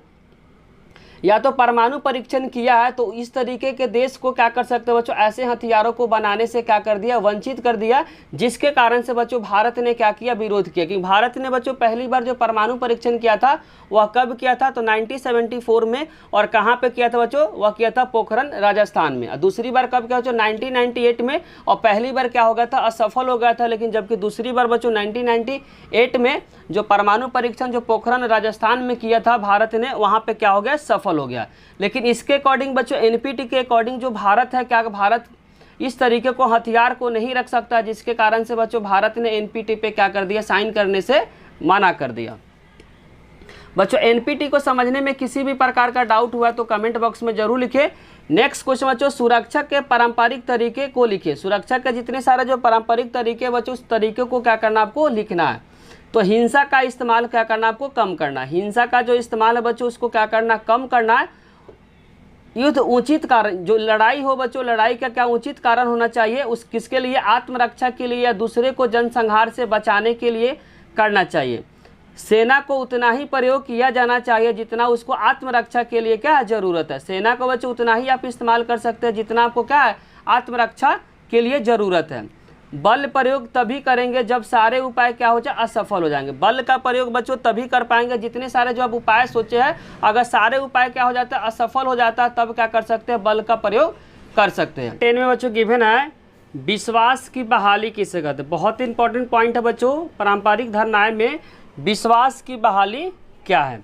या तो परमाणु परीक्षण किया है, तो इस तरीके के देश को क्या कर सकते हैं बच्चों, ऐसे हथियारों को बनाने से क्या कर दिया, वंचित कर दिया, जिसके कारण से बच्चों भारत ने क्या किया, विरोध किया। क्योंकि भारत ने बच्चों पहली बार जो परमाणु परीक्षण किया था वह कब किया था, तो 1974 में। और कहाँ पे किया था बच्चों, वह किया था पोखरण राजस्थान में। और दूसरी बार कब किया बच्चों, 1998 में। और पहली बार क्या हो गया था, असफल हो गया था। लेकिन जबकि दूसरी बार बच्चों 1998 में जो परमाणु परीक्षण जो पोखरण राजस्थान में किया था भारत ने, वहाँ पे क्या हो गया, सफल हो गया। लेकिन इसके अकॉर्डिंग बच्चों, एनपीटी के अकॉर्डिंग जो भारत है, क्या भारत इस तरीके को हथियार को नहीं रख सकता, जिसके कारण से बच्चों भारत ने एनपीटी पे क्या कर दिया, साइन करने से मना कर दिया। बच्चों एनपीटी को समझने में किसी भी प्रकार का डाउट हुआ तो कमेंट बॉक्स में जरूर लिखें। नेक्स्ट क्वेश्चन बच्चों, सुरक्षा के पारंपरिक तरीके को लिखिए। सुरक्षा के जितने सारे जो पारंपरिक तरीके बच्चों, उस तरीके को क्या करना, आपको लिखना है। तो हिंसा का इस्तेमाल क्या करना, आपको कम करना है। हिंसा का जो इस्तेमाल है बच्चों, उसको क्या करना, कम करना है। युद्ध उचित कारण, जो लड़ाई हो बच्चों, लड़ाई का क्या उचित कारण होना चाहिए, उस किसके लिए, आत्मरक्षा के लिए या दूसरे को जनसंहार से बचाने के लिए करना चाहिए। सेना को उतना ही प्रयोग किया जाना चाहिए जितना उसको आत्मरक्षा के लिए क्या ज़रूरत है। सेना को बच्चों उतना ही आप इस्तेमाल कर सकते हैं जितना आपको क्या है, आत्मरक्षा के लिए ज़रूरत है। बल प्रयोग तभी करेंगे जब सारे उपाय क्या हो जाए, असफल हो जाएंगे। बल का प्रयोग बच्चों तभी कर पाएंगे, जितने सारे जो आप उपाय सोचे हैं, अगर सारे उपाय क्या हो जाता है, असफल हो जाता है, तब क्या कर सकते हैं, बल का प्रयोग कर सकते हैं। 10 में बच्चों गिवन है, विश्वास की बहाली किसे कहते हैं। बहुत इंपॉर्टेंट पॉइंट है बच्चों, पारंपरिक धारणाएं में विश्वास की बहाली क्या है,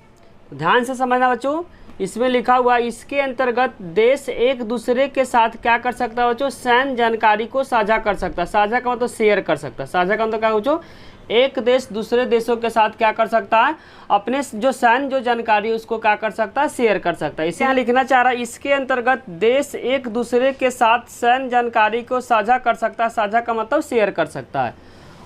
ध्यान से समझना बच्चों। इसमें लिखा हुआ है, इसके अंतर्गत देश एक दूसरे के साथ क्या कर सकता है बच्चों, सैन्य जानकारी को साझा कर सकता है। साझा का मतलब शेयर कर सकता है। साझा का मतलब क्या बच्चों, एक देश दूसरे देशों के साथ क्या कर सकता है, अपने जो सैन्य जो जानकारी उसको क्या कर सकता है, शेयर कर सकता है। इसे यहाँ लिखना चाह रहा है, इसके अंतर्गत देश एक दूसरे के साथ सैन्य जानकारी को साझा कर सकता है। साझा का मतलब शेयर कर सकता है।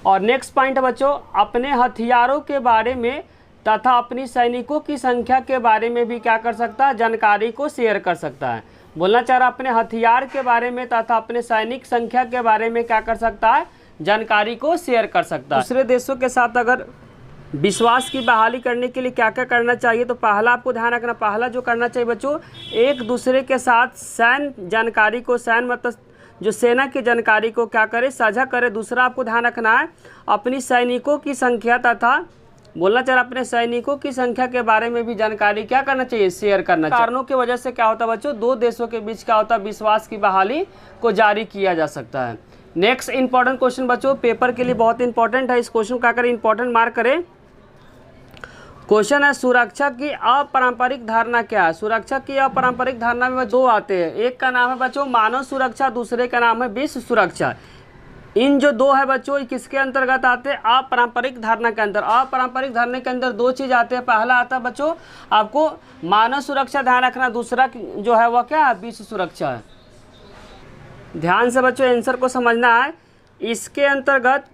और नेक्स्ट पॉइंट है बच्चों, अपने हथियारों के बारे में तथा अपनी सैनिकों की संख्या के बारे में भी क्या कर सकता है, जानकारी को शेयर कर सकता है। बोलना चाह रहा अपने हथियार के बारे में तथा अपने सैनिक संख्या के बारे में क्या कर सकता है, जानकारी को शेयर कर सकता है। दूसरे देशों के साथ अगर विश्वास की बहाली करने के लिए क्या क्या करना चाहिए, तो पहला आपको ध्यान रखना, पहला जो करना चाहिए बच्चों, एक दूसरे के साथ सैन्य जानकारी को, सैन्य मतलब जो सेना की जानकारी को क्या करे, साझा करे। दूसरा आपको ध्यान रखना है, अपनी सैनिकों की संख्या तथा बोलना चाह रहा अपने सैनिकों की संख्या के बारे में भी जानकारी क्या करना चाहिए, शेयर करना चाहिए। कारणों की वजह से क्या होता है बच्चों, दो देशों के बीच क्या होता है, विश्वास की बहाली को जारी किया जा सकता है। नेक्स्ट इंपॉर्टेंट क्वेश्चन बच्चों, पेपर के लिए बहुत इंपॉर्टेंट है, इस क्वेश्चन को क्या करें, इंपॉर्टेंट मार्क करें। क्वेश्चन है, सुरक्षा की अपारंपरिक धारणा क्या है। सुरक्षा की अपारंपरिक धारणा में दो आते हैं, एक का नाम है बच्चों मानव सुरक्षा, दूसरे का नाम है विश्व सुरक्षा। इन जो दो है बच्चों, किसके अंतर्गत आते हैं, अपारंपरिक धारणा के अंदर। अपारंपरिक धारणा के अंदर दो चीज़ आते हैं, पहला आता है बच्चों आपको मानव सुरक्षा ध्यान रखना, दूसरा जो है वह क्या है, विश्व सुरक्षा है। ध्यान से बच्चों आंसर को समझना है। इसके अंतर्गत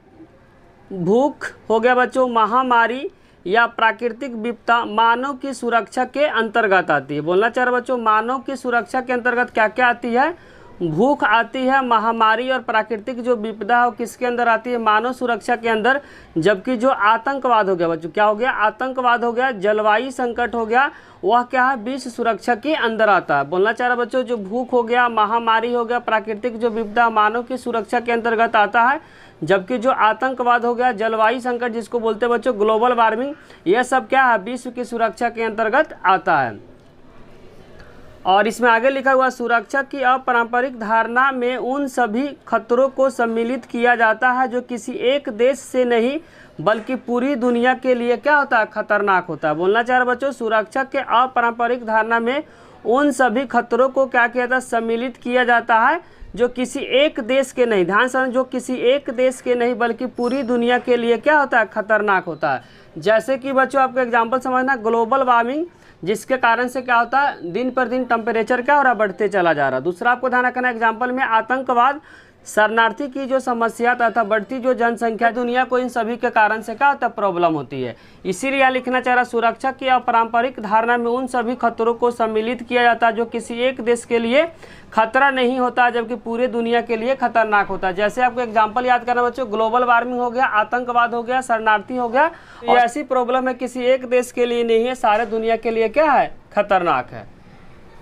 भूख हो गया बच्चों, महामारी या प्राकृतिक विपदा मानव की सुरक्षा के अंतर्गत आती है। बोलना चाह रहे बच्चों, मानव की सुरक्षा के अंतर्गत क्या क्या आती है? भूख आती है, महामारी और प्राकृतिक जो विपदा है वो किसके अंदर आती है? मानव सुरक्षा के अंदर। जबकि जो आतंकवाद हो गया बच्चों, क्या हो गया? आतंकवाद हो गया, जलवायु संकट हो गया, वह क्या है? विश्व सुरक्षा के अंदर आता है। बोलना चाह रहा बच्चों, जो भूख हो गया, महामारी हो गया, प्राकृतिक जो विपदा मानव की सुरक्षा के अंतर्गत आता है। जबकि जो आतंकवाद हो गया, जलवायु संकट जिसको बोलते हैं बच्चों ग्लोबल वार्मिंग, यह सब क्या है? विश्व की सुरक्षा के अंतर्गत आता है। और इसमें आगे लिखा हुआ, सुरक्षा की अपारंपरिक धारणा में उन सभी खतरों को सम्मिलित किया जाता है जो किसी एक देश से नहीं बल्कि पूरी दुनिया के लिए क्या होता है? खतरनाक होता है। बोलना चाह रहे बच्चों, सुरक्षा के अपारंपरिक धारणा में उन सभी खतरों को क्या किया जाता है? सम्मिलित किया जाता है जो किसी एक देश के नहीं, ध्यान से, जो किसी एक देश के नहीं बल्कि पूरी दुनिया के लिए क्या होता है? खतरनाक होता है। जैसे कि बच्चों आपको एग्जांपल समझना, ग्लोबल वार्मिंग, जिसके कारण से क्या होता है? दिन पर दिन टेम्परेचर क्या हो रहा है? बढ़ते चला जा रहा है। दूसरा आपको ध्यान रखना एग्जाम्पल में, आतंकवाद, शरणार्थी की जो समस्या तथा बढ़ती जो जनसंख्या, दुनिया को इन सभी के कारण से क्या होता है? प्रॉब्लम होती है। इसीलिए यहाँ लिखना चाह रहा, सुरक्षा की अपारंपरिक धारणा में उन सभी खतरों को सम्मिलित किया जाता है जो किसी एक देश के लिए खतरा नहीं होता जबकि पूरे दुनिया के लिए खतरनाक होता है। जैसे आपको एग्जाम्पल याद करना बच्चों, ग्लोबल वार्मिंग हो गया, आतंकवाद हो गया, शरणार्थी हो गया, ये ऐसी प्रॉब्लम है किसी एक देश के लिए नहीं है, सारे दुनिया के लिए क्या है? खतरनाक है।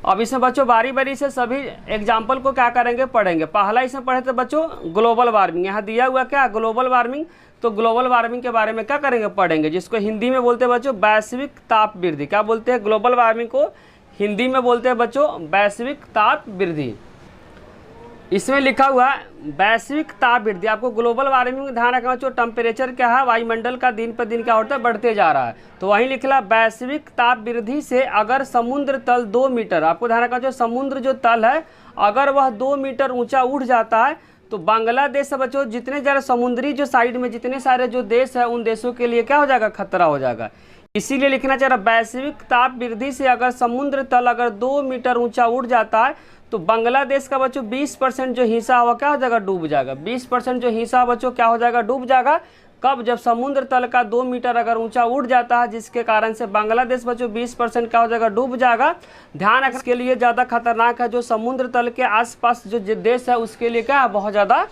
अब इसमें बच्चों बारी बारी से सभी एग्जाम्पल को क्या करेंगे? पढ़ेंगे। पहला इसमें पढ़े थे बच्चों ग्लोबल वार्मिंग, यहाँ दिया हुआ क्या? Global warming. तो ग्लोबल वार्मिंग के बारे में क्या करेंगे? पढ़ेंगे, जिसको हिंदी में बोलते हैं बच्चों वैश्विक ताप वृद्धि। क्या बोलते हैं? ग्लोबल वार्मिंग को हिंदी में बोलते हैं बच्चों वैश्विक ताप वृद्धि। इसमें लिखा हुआ है वैश्विक ताप वृद्धि। आपको ग्लोबल वार्मिंग में ध्यान रखना बच्चों, टेम्परेचर क्या है? वायुमंडल का दिन पर दिन क्या होता है? बढ़ते जा रहा है। तो वहीं लिखला वैश्विक ताप वृद्धि से अगर समुद्र तल 2 मीटर, आपको ध्यान रखना, जो समुद्र जो तल है अगर वह 2 मीटर ऊंचा उठ जाता है तो बांग्लादेश से बच्चों जितने ज़्यादा समुद्री जो साइड में जितने सारे जो देश है उन देशों के लिए क्या हो जाएगा? खतरा हो जाएगा। इसीलिए लिखना चाह रहा, वैश्विक ताप वृद्धि से अगर समुद्र तल अगर 2 मीटर ऊंचा उठ जाता है तो बांग्लादेश का बच्चों 20% जो हिस्सा हुआ क्या हो जाएगा? डूब जाएगा। 20% जो हिस्सा बच्चों क्या हो जाएगा? डूब जाएगा। कब? जब समुद्र तल का 2 मीटर अगर ऊंचा उठ जाता है, जिसके कारण से बांग्लादेश बच्चों 20% क्या हो जाएगा? डूब जाएगा। ध्यान रखने के लिए ज़्यादा खतरनाक है, जो समुद्र तल के आसपास जो देश है उसके लिए क्या है? बहुत ज़्यादा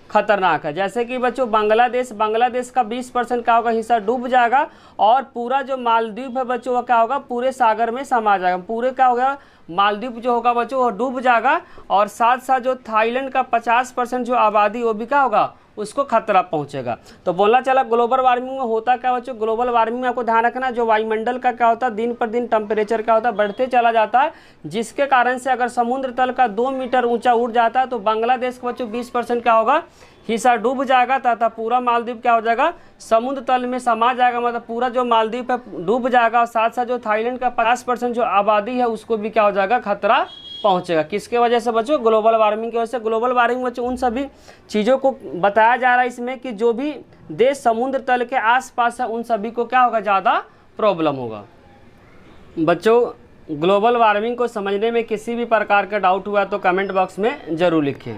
खतरनाक है। जैसे कि बच्चों बांग्लादेश का 20% का होगा हिस्सा डूब जाएगा और पूरा जो मालदीव है बच्चों वो क्या होगा? पूरे सागर में समा जाएगा। पूरे क्या होगा? मालदीव जो होगा बच्चों वो डूब जाएगा और साथ साथ जो थाईलैंड का 50% जो आबादी वो भी क्या होगा? उसको खतरा पहुंचेगा। तो बोलना चला ग्लोबल वार्मिंग में होता क्या बच्चों? ग्लोबल वार्मिंग में आपको ध्यान रखना, जो वायुमंडल का क्या होता है? दिन पर दिन टेम्परेचर क्या होता है? बढ़ते चला जाता है, जिसके कारण से अगर समुद्र तल का 2 मीटर ऊंचा उठ जाता है तो बांग्लादेश का बच्चों 20% क्या होगा? हिस्सा डूब जाएगा तथा पूरा मालदीव क्या हो जाएगा? समुद्र तल में समा जाएगा। मतलब पूरा जो मालदीव है डूब जाएगा और साथ साथ जो थाईलैंड का 50% जो आबादी है उसको भी क्या हो जाएगा? खतरा पहुंचेगा। किसके वजह से बच्चों? ग्लोबल वार्मिंग की वजह से। ग्लोबल वार्मिंग बच्चों उन सभी चीज़ों को बताया जा रहा है इसमें कि जो भी देश समुद्र तल के आसपास है उन सभी को क्या होगा? ज़्यादा प्रॉब्लम होगा। बच्चों ग्लोबल वार्मिंग को समझने में किसी भी प्रकार का डाउट हुआ तो कमेंट बॉक्स में ज़रूर लिखें।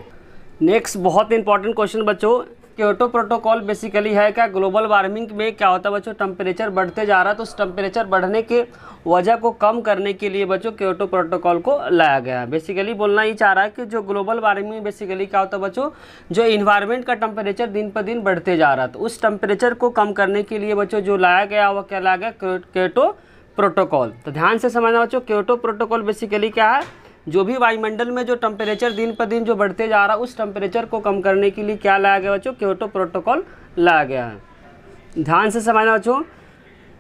नेक्स्ट बहुत इंपॉर्टेंट क्वेश्चन बच्चों, क्योटो प्रोटोकॉल बेसिकली है क्या? ग्लोबल वार्मिंग में क्या होता है बच्चों? टेम्परेचर बढ़ते जा रहा है, तो उस टेम्परेचर बढ़ने के वजह को कम करने के लिए बच्चों क्योटो प्रोटोकॉल को लाया गया है। बेसिकली बोलना ही चाह रहा है कि जो ग्लोबल वार्मिंग में बेसिकली क्या होता है बच्चों? जो इन्वायरमेंट का टेम्परेचर दिन पर दिन बढ़ते जा रहा है, तो उस टेम्परेचर को कम करने के लिए बच्चों जो लाया गया वह क्या लाया गया? Kyoto protocol. तो ध्यान से समझना बच्चों, क्योटो प्रोटोकॉल बेसिकली क्या है? जो भी वायुमंडल में जो टेम्परेचर दिन पर दिन जो बढ़ते जा रहा है उस टेम्परेचर को कम करने के लिए क्या लाया गया बच्चों? क्योटो प्रोटोकॉल लाया गया है। ध्यान से समझना बच्चों,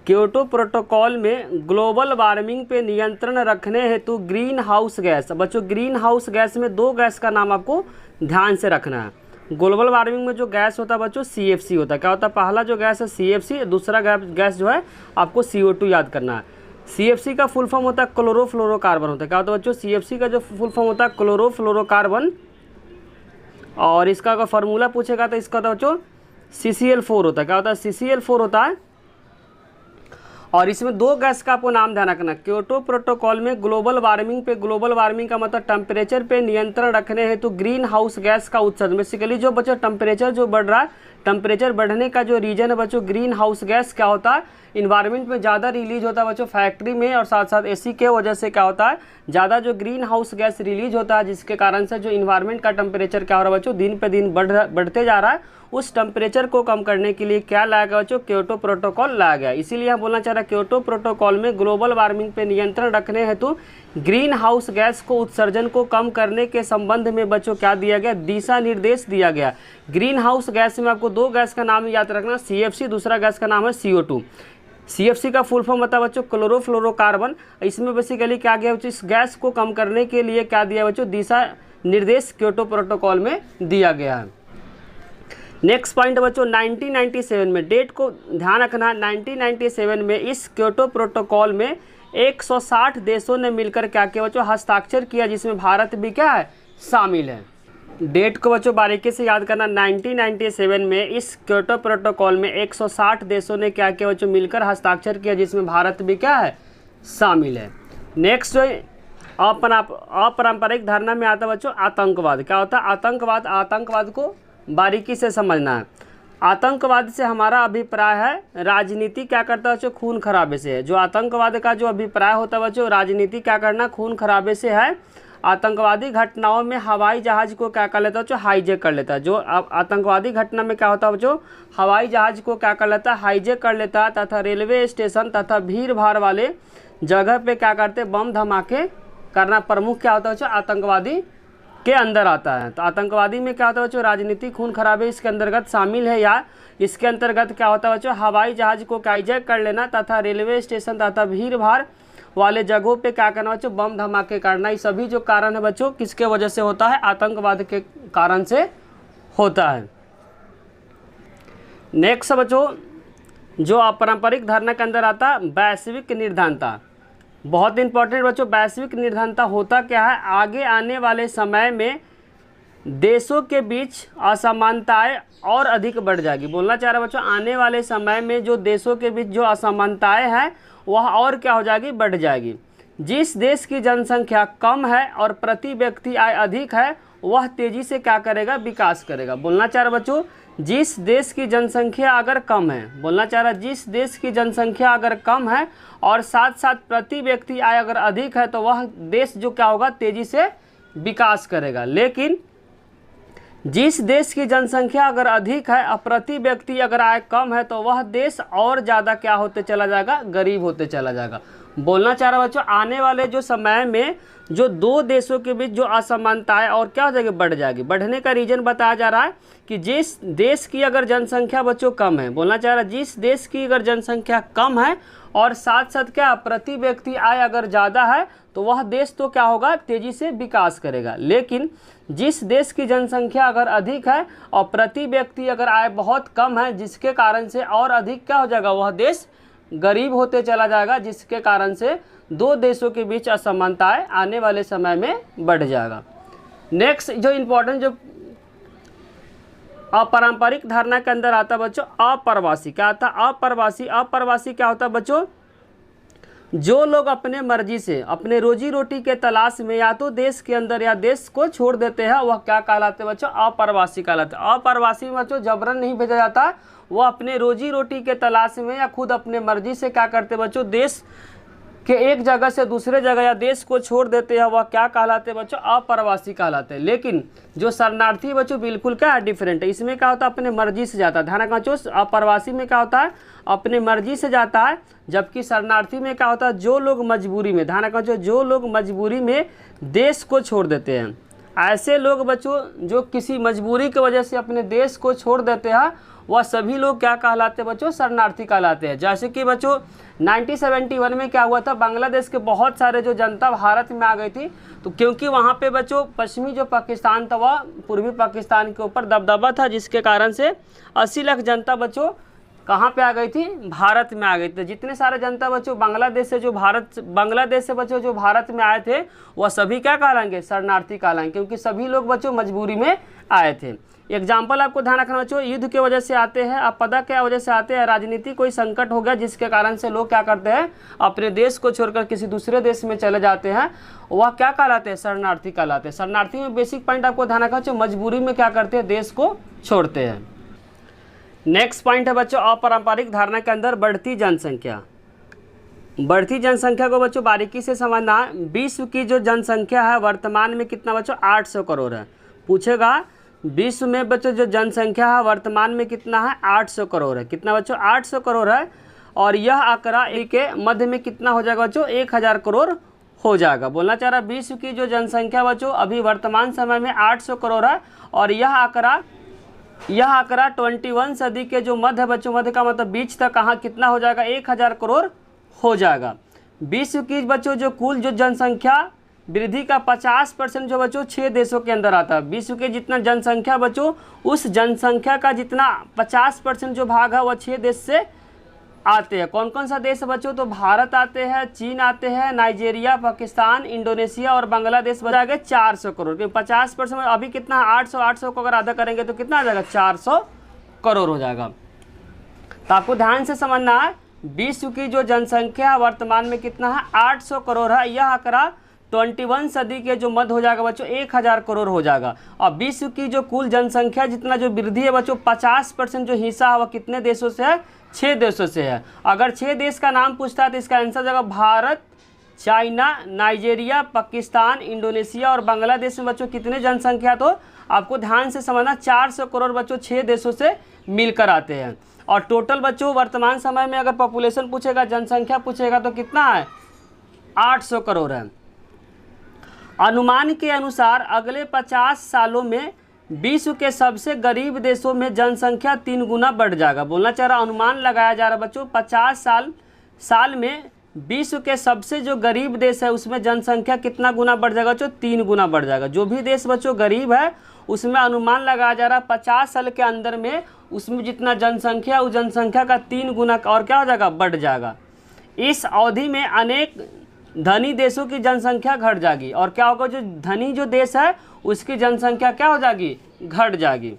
क्योटो प्रोटोकॉल में ग्लोबल वार्मिंग पे नियंत्रण रखने हेतु ग्रीन हाउस गैस, बच्चों ग्रीन हाउस गैस में 2 गैस का नाम आपको ध्यान से रखना है। ग्लोबल वार्मिंग में जो गैस होता है बच्चों CFC होता है। क्या होता है? पहला जो गैस है CFC, दूसरा गैस जो है आपको CO2 याद करना है। CFC का फुल फॉर्म होता है क्लोरोफ्लोरोकार्बन होता है। क्या होता है बच्चों? CFC का जो फुल फॉर्म होता है क्लोरोफ्लोरोकार्बन, और इसका अगर फार्मूला पूछेगा तो इसका होता है बच्चों CCl4 होता है। क्या होता है? CCl4 होता है। और इसमें दो गैस का आपको नाम ध्यान रखना। क्योटो प्रोटोकॉल में ग्लोबल वार्मिंग पे, ग्लोबल वार्मिंग का मतलब टेम्परेचर पे नियंत्रण रखने हेतु ग्रीन हाउस गैस का उत्सर्जन, बेसिकली जो बच्चों टेम्परेचर जो बढ़ रहा है, टेम्परेचर बढ़ने का जो रीजन है बच्चों, ग्रीन हाउस गैस क्या होता है, इन्वायरमेंट में ज़्यादा रिलीज होता है बच्चों फैक्ट्री में, और साथ साथ एसी के वजह से क्या होता है, ज़्यादा जो ग्रीन हाउस गैस रिलीज होता है, जिसके कारण से जो इन्वायरमेंट का टेम्परेचर क्या हो रहा है बच्चों, दिन पे दिन बढ़ते जा रहा है। उस टेम्परेचर को कम करने के लिए क्या लाया गया बच्चों, क्योटो प्रोटोकॉल लाया गया। इसीलिए हम बोलना चाह रहे हैं क्योटो प्रोटोकॉल में ग्लोबल वार्मिंग पे नियंत्रण रखने हेतु ग्रीन हाउस गैस को उत्सर्जन को कम करने के संबंध में बच्चों क्या दिया गया, दिशा निर्देश दिया गया। ग्रीन हाउस गैस में आपको दो गैस का नाम याद रखना, CFC, दूसरा गैस का नाम है CO2। CFC का फुल फॉर्म बता बच्चों, क्लोरोफ्लोरोकार्बन। इसमें बेसिकली क्या गया बच्चों, इस गैस को कम करने के लिए क्या दिया बच्चों, दिशा निर्देश क्योटो प्रोटोकॉल में दिया गया है। नेक्स्ट पॉइंट बच्चों 1997 में, डेट को ध्यान रखना, 1997 में इस क्योटो प्रोटोकॉल में 160 देशों ने मिलकर क्या किया बच्चों, हस्ताक्षर किया, जिसमें भारत भी क्या है, शामिल है। डेट को बच्चों बारीकी से याद करना, 1997 में इस क्योटो प्रोटोकॉल में 160 देशों ने क्या किया बच्चों, मिलकर हस्ताक्षर किया, जिसमें भारत भी क्या है, शामिल है। नेक्स्ट अपारंपरिक धारणा में आता है बच्चों आतंकवाद। क्या होता है आतंकवाद, आतंकवाद को बारीकी से समझना है। आतंकवाद से हमारा अभिप्राय है राजनीति क्या करता है बच्चों, खून खराबे से है। जो आतंकवाद का जो अभिप्राय होता है बच्चों, राजनीति क्या करना, खून खराबे से है। आतंकवादी घटनाओं में हवाई जहाज को क्या कर लेता है बच्चों, हाईजैक कर लेता है। जो आतंकवादी घटना में क्या होता है बच्चों, हवाई जहाज को क्या कर लेता है, हाईजैक कर लेता है, तथा रेलवे स्टेशन तथा भीड़ भाड़ वाले जगह पे क्या करते, बम धमाके करना प्रमुख क्या होता है बच्चों, आतंकवादी के अंदर आता है। तो आतंकवादी में क्या होता है बच्चों, राजनीति खून खराबे इसके अंतर्गत शामिल है। या इसके अंतर्गत क्या होता है बच्चों, हवाई जहाज को हाईजैक कर लेना तथा रेलवे स्टेशन तथा भीड़ भाड़ वाले जगहों पे क्या करना बच्चों, बम धमाके करना। ये सभी जो कारण है बच्चों किसके वजह से होता है, आतंकवाद के कारण से होता है। नेक्स्ट बच्चों जो अपारंपरिक धारणा के अंदर आता है वैश्विक निर्धारणता, बहुत इंपॉर्टेंट बच्चों। वैश्विक निर्धारणता होता क्या है, आगे आने वाले समय में देशों के बीच असमानताएं और अधिक बढ़ जाएगी। बोलना चाह रहा बच्चों, आने वाले समय में जो देशों के बीच जो असमानताएं हैं वह और क्या हो जाएगी, बढ़ जाएगी। जिस देश की जनसंख्या कम है और प्रति व्यक्ति आय अधिक है वह तेजी से क्या करेगा, विकास करेगा। बोलना चाह रहा बच्चों, जिस देश की जनसंख्या अगर कम है, बोलना चाह रहा जिस देश की जनसंख्या अगर कम है और साथ साथ प्रति व्यक्ति आय अगर अधिक है तो वह देश जो क्या होगा, तेजी से विकास करेगा। लेकिन जिस देश की जनसंख्या अगर अधिक है और प्रति व्यक्ति अगर आय कम है तो वह देश और ज़्यादा क्या होते चला जाएगा, गरीब होते चला जाएगा। बोलना चाह रहा बच्चों, आने वाले जो समय में जो दो देशों के बीच जो असमानताएं और क्या हो जाएगी, बढ़ जाएगी। बढ़ने का रीजन बताया जा रहा है कि जिस देश की अगर जनसंख्या बच्चों कम है, बोलना चाह रहा है जिस देश की अगर जनसंख्या कम है और साथ साथ क्या प्रति व्यक्ति आय अगर ज़्यादा है तो वह देश तो क्या होगा, तेज़ी से विकास करेगा। लेकिन जिस देश की जनसंख्या अगर अधिक है और प्रति व्यक्ति अगर आय बहुत कम है, जिसके कारण से और अधिक क्या हो जाएगा, वह देश गरीब होते चला जाएगा, जिसके कारण से दो देशों के बीच असमानताएं आने वाले समय में बढ़ जाएगा। नेक्स्ट जो इम्पोर्टेंट जो अपारंपरिक धारणा के अंदर आता है बच्चों अप्रवासी। क्या आता है अप्रवासी, अप्रवासी क्या होता है बच्चों, जो लोग अपने मर्जी से अपने रोजी रोटी के तलाश में या तो देश के अंदर या देश को छोड़ देते हैं, वह क्या कहलाते हैं बच्चों, अप्रवासी कहलाते हैं। अप्रवासी में बच्चों जबरन नहीं भेजा जाता, वो अपने रोजी रोटी के तलाश में या खुद अपने मर्जी से क्या करते बच्चों, देश के एक जगह से दूसरे जगह या देश को छोड़ देते हैं, वह क्या कहलाते हैं बच्चों, अप्रवासी कहलाते हैं। लेकिन जो शरणार्थी बच्चों बिल्कुल क्या है, डिफरेंट है। इसमें क्या होता है, अपने मर्जी से जाता है। ध्यान रखना बच्चों, अप्रवासी में क्या होता है, अपने मर्जी से जाता है, जबकि शरणार्थी में क्या होता है, जो लोग मजबूरी में, ध्यान रखना बच्चों, जो लोग मजबूरी में देश को छोड़ देते हैं। ऐसे लोग बच्चों जो किसी मजबूरी की वजह से अपने देश को छोड़ देते हैं, वह सभी लोग क्या कहलाते हैं बच्चों, शरणार्थी कहलाते हैं। जैसे कि बच्चों 1971 में क्या हुआ था, बांग्लादेश के बहुत सारे जो जनता भारत में आ गई थी, तो क्योंकि वहाँ पे बच्चों पश्चिमी जो पाकिस्तान था वह पूर्वी पाकिस्तान के ऊपर दबदबा था, जिसके कारण से 80 लाख जनता बच्चों कहाँ पे आ गई थी? भारत में आ गई थी। जितने सारे जनता बच्चों बांग्लादेश से बच्चों जो भारत में आए थे वह सभी क्या कहलाएंगे? शरणार्थी कहलाएंगे, क्योंकि सभी लोग बच्चों मजबूरी में आए थे। एग्जाम्पल आपको ध्यान रखना बच्चों, युद्ध की वजह से आते हैं, आपदा क्या वजह से आते हैं, राजनीति कोई संकट हो गया जिसके कारण से लोग क्या करते हैं? अपने देश को छोड़कर किसी दूसरे देश में चले जाते हैं, वह क्या कहलाते हैं? शरणार्थी कहलाते हैं। शरणार्थी में बेसिक पॉइंट आपको ध्यान रखना बच्चों, मजबूरी में क्या करते हैं? देश को छोड़ते हैं। नेक्स्ट पॉइंट है बच्चों, अपारंपरिक धारणा के अंदर बढ़ती जनसंख्या। बढ़ती जनसंख्या को बच्चों बारीकी से समझना है। विश्व की जो जनसंख्या है वर्तमान में कितना बच्चों? 800 करोड़ है। पूछेगा विश्व में बच्चों जो जनसंख्या है वर्तमान में कितना है? 800 करोड़ है। कितना बच्चों? 800 करोड़ है। और यह आंकड़ा के मध्य में कितना हो जाएगा बच्चों? 1000 करोड़ हो जाएगा। बोलना चाह रहा विश्व की जो जनसंख्या बच्चों अभी वर्तमान समय में 800 करोड़ है, और यह आंकड़ा 21 सदी के जो मध्य बच्चों, मध्य का मतलब बीच तक कहाँ कितना हो जाएगा? 1000 करोड़ हो जाएगा। विश्व की बच्चों जो कुल जो जनसंख्या वृद्धि का 50% जो बच्चों 6 देशों के अंदर आता है। विश्व के जितना जनसंख्या बच्चों, उस जनसंख्या का जितना 50% जो भाग है वह 6 देश से आते हैं। कौन कौन सा देश बच्चों? तो भारत आते हैं, चीन आते हैं, नाइजीरिया, पाकिस्तान, इंडोनेशिया और बांग्लादेश बचा गए 400 करोड़। 50% में अभी कितना? 800 को अगर आधा करेंगे तो कितना आ जाएगा? 400 करोड़ हो जाएगा। तो आपको ध्यान से समझना है, विश्व की जो जनसंख्या वर्तमान में कितना है? 800 करोड़ है। यह आंकड़ा 21 सदी के जो मध्य हो जाएगा बच्चों 1000 करोड़ हो जाएगा। और विश्व की जो कुल जनसंख्या जितना जो वृद्धि है बच्चों 50% जो हिस्सा है वह कितने देशों से है? 6 देशों से है। अगर 6 देश का नाम पूछता है तो इसका आंसर जाएगा Bharat, China, Nigeria, Pakistan, Indonesia और बांग्लादेश में बच्चों कितने जनसंख्या? तो आपको ध्यान से समझना 400 करोड़ बच्चों 6 देशों से मिलकर आते हैं। और टोटल बच्चों वर्तमान समय में अगर पॉपुलेशन पूछेगा, जनसंख्या पूछेगा तो कितना है? 800 करोड़ है। अनुमान के अनुसार अगले 50 सालों में विश्व के सबसे गरीब देशों में जनसंख्या 3 गुना बढ़ जाएगा। बोलना चाह रहा अनुमान लगाया जा रहा बच्चों 50 साल में विश्व के सबसे जो गरीब देश है उसमें जनसंख्या कितना गुना बढ़ जाएगा बच्चों? 3 गुना बढ़ जाएगा। जो भी देश बच्चों गरीब है उसमें अनुमान लगाया जा रहा है 50 साल के अंदर में उसमें जितना जनसंख्या उस जनसंख्या का 3 गुना और क्या हो जाएगा? बढ़ जाएगा। इस अवधि में अनेक धनी देशों की जनसंख्या घट जाएगी, और क्या होगा? जो धनी जो देश है उसकी जनसंख्या क्या हो जाएगी? घट जाएगी।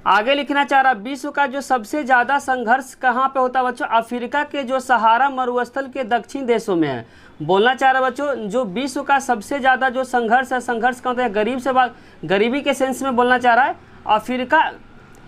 आगे लिखना चाह रहा विश्व का जो सबसे ज़्यादा संघर्ष कहाँ पे होता है बच्चों? अफ्रीका के जो सहारा मरुस्थल के दक्षिण देशों में है। बोलना चाह रहा बच्चों जो विश्व का सबसे ज़्यादा जो संघर्ष है, संघर्ष का होता है गरीब से बात, गरीबी के सेंस में बोलना चाह रहा है अफ्रीका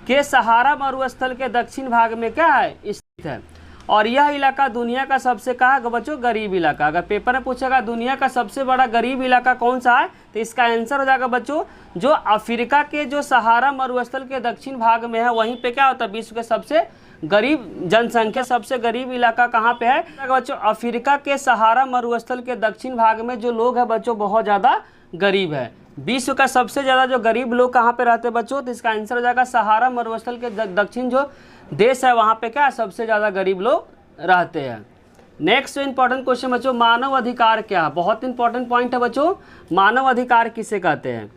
के सहारा मरुस्थल के दक्षिण भाग में क्या है? स्थित है। और यह इलाका दुनिया का सबसे कहा बच्चों? गरीब इलाका। अगर पेपर में पूछेगा दुनिया का सबसे बड़ा गरीब इलाका कौन सा है तो इसका आंसर हो जाएगा बच्चों जो अफ्रीका के जो सहारा मरुस्थल के दक्षिण भाग में है, वहीं पे क्या होता है? विश्व के सबसे गरीब जनसंख्या, सबसे गरीब इलाका कहाँ पे है बच्चों? अफ्रीका के सहारा मरुस्थल के दक्षिण भाग में जो लोग हैं बच्चों बहुत ज़्यादा गरीब है। विश्व का सबसे ज़्यादा जो गरीब लोग कहाँ पे रहते हैं बच्चों? तो इसका आंसर हो जाएगा सहारा मरुस्थल के दक्षिण जो देश है वहाँ पे क्या सबसे ज़्यादा गरीब लोग रहते हैं। नेक्स्ट इंपॉर्टेंट क्वेश्चन बच्चों, मानव अधिकार क्या है? बहुत इंपॉर्टेंट पॉइंट है बच्चों। मानव अधिकार किसे कहते हैं?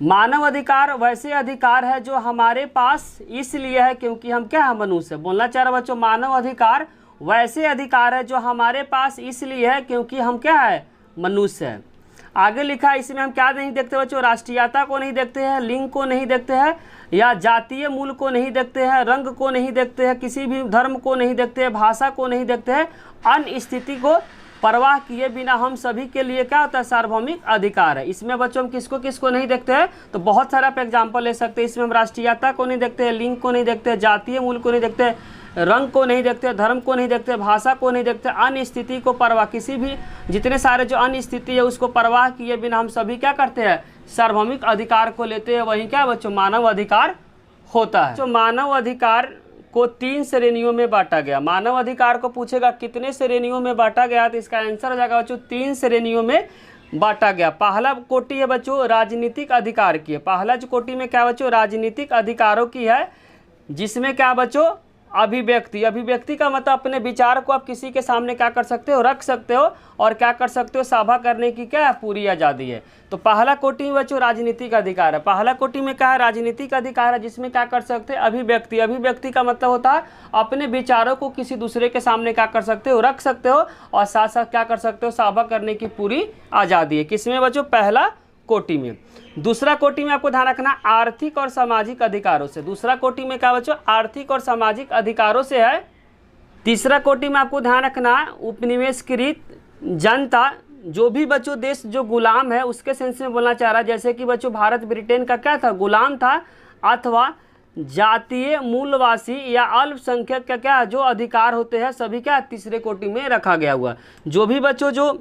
मानव अधिकार वैसे अधिकार है जो हमारे पास इसलिए है क्योंकि हम क्या है? मनुष्य। बोलना चाह रहा बच्चों मानव अधिकार वैसे अधिकार है जो हमारे पास इसलिए है क्योंकि हम क्या है? मनुष्य है। आगे लिखा है इसमें हम क्या नहीं देखते बच्चों? राष्ट्रीयता को नहीं देखते हैं, लिंग को नहीं देखते हैं, या जातीय मूल को नहीं देखते हैं, रंग को नहीं देखते हैं, किसी भी धर्म को नहीं देखते हैं, भाषा को नहीं देखते हैं। अन्य स्थिति को परवाह किए बिना हम सभी के लिए क्या होता है? सार्वभौमिक अधिकार है। इसमें बच्चों हम किसको किसको नहीं देखते हैं? तो बहुत सारा आप एग्जाम्पल ले सकते हैं। इसमें हम राष्ट्रीयता को नहीं देखते हैं, लिंग को नहीं देखते हैं, जातीय मूल को नहीं देखते हैं, रंग को नहीं देखते, धर्म को नहीं देखते, भाषा को नहीं देखते, अन्य स्थिति को परवाह, किसी भी जितने सारे जो अन्य स्थिति है उसको परवाह किए बिना हम सभी क्या करते हैं? सार्वभौमिक अधिकार को लेते हैं। वही क्या बच्चों? मानव अधिकार होता है। तो मानव अधिकार को 3 श्रेणियों में बांटा गया। मानव अधिकार को पूछेगा कितने श्रेणियों में बांटा गया तो इसका आंसर हो जाएगा बच्चों 3 श्रेणियों में बांटा गया। पहला कोटि है बच्चों राजनीतिक अधिकार की है। पहला जो कोटि में क्या बच्चों? राजनीतिक अधिकारों की है, जिसमें क्या बच्चों? अभिव्यक्ति। अभिव्यक्ति का मतलब अपने विचार को आप किसी के सामने क्या कर सकते हो, रख सकते हो, और क्या कर सकते हो, साझा करने की क्या है, पूरी आज़ादी है। तो पहला कोटि में बच्चों राजनीतिक अधिकार है। पहला कोटि में क्या है, राजनीतिक अधिकार है, जिसमें क्या कर सकते हैं, अभिव्यक्ति। अभिव्यक्ति का मतलब होता है अपने विचारों को किसी दूसरे के सामने क्या कर सकते हो, रख सकते हो, और साथ साथ क्या कर सकते हो, साझा करने की पूरी आज़ादी है। किसमें बच्चों, पहला कोटि में। दूसरा कोटि में आपको ध्यान रखना आर्थिक और सामाजिक अधिकारों से। दूसरा कोटि में क्या बच्चों, आर्थिक और सामाजिक अधिकारों से है। तीसरा कोटि में आपको ध्यान रखना उपनिवेशकृत जनता, जो भी बच्चों देश जो गुलाम है उसके सेंस में बोलना चाह रहा है। जैसे कि बच्चों भारत ब्रिटेन का क्या था, गुलाम था, अथवा जातीय मूलवासी या अल्पसंख्यक का क्या जो अधिकार होते हैं सभी क्या तीसरे कोटि में रखा गया हुआ। जो भी बच्चों जो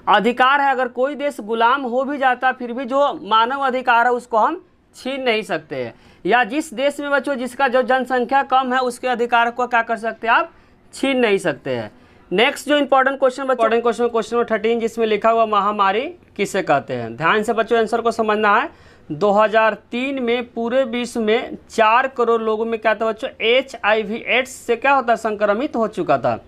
अधिकार है, अगर कोई देश गुलाम हो भी जाता फिर भी जो मानव अधिकार है उसको हम छीन नहीं सकते हैं। या जिस देश में बच्चों जिसका जो जनसंख्या कम है उसके अधिकार को क्या कर सकते हैं, आप छीन नहीं सकते हैं। नेक्स्ट जो इंपॉर्टेंट क्वेश्चन बच्चों, क्वेश्चन नंबर 13, जिसमें लिखा हुआ महामारी किसे कहते हैं। ध्यान से बच्चों आंसर को समझना है। 2003 में पूरे विश्व में 4 करोड़ लोगों में क्या था बच्चों, HIV एड्स से क्या होता है, संक्रमित हो चुका था।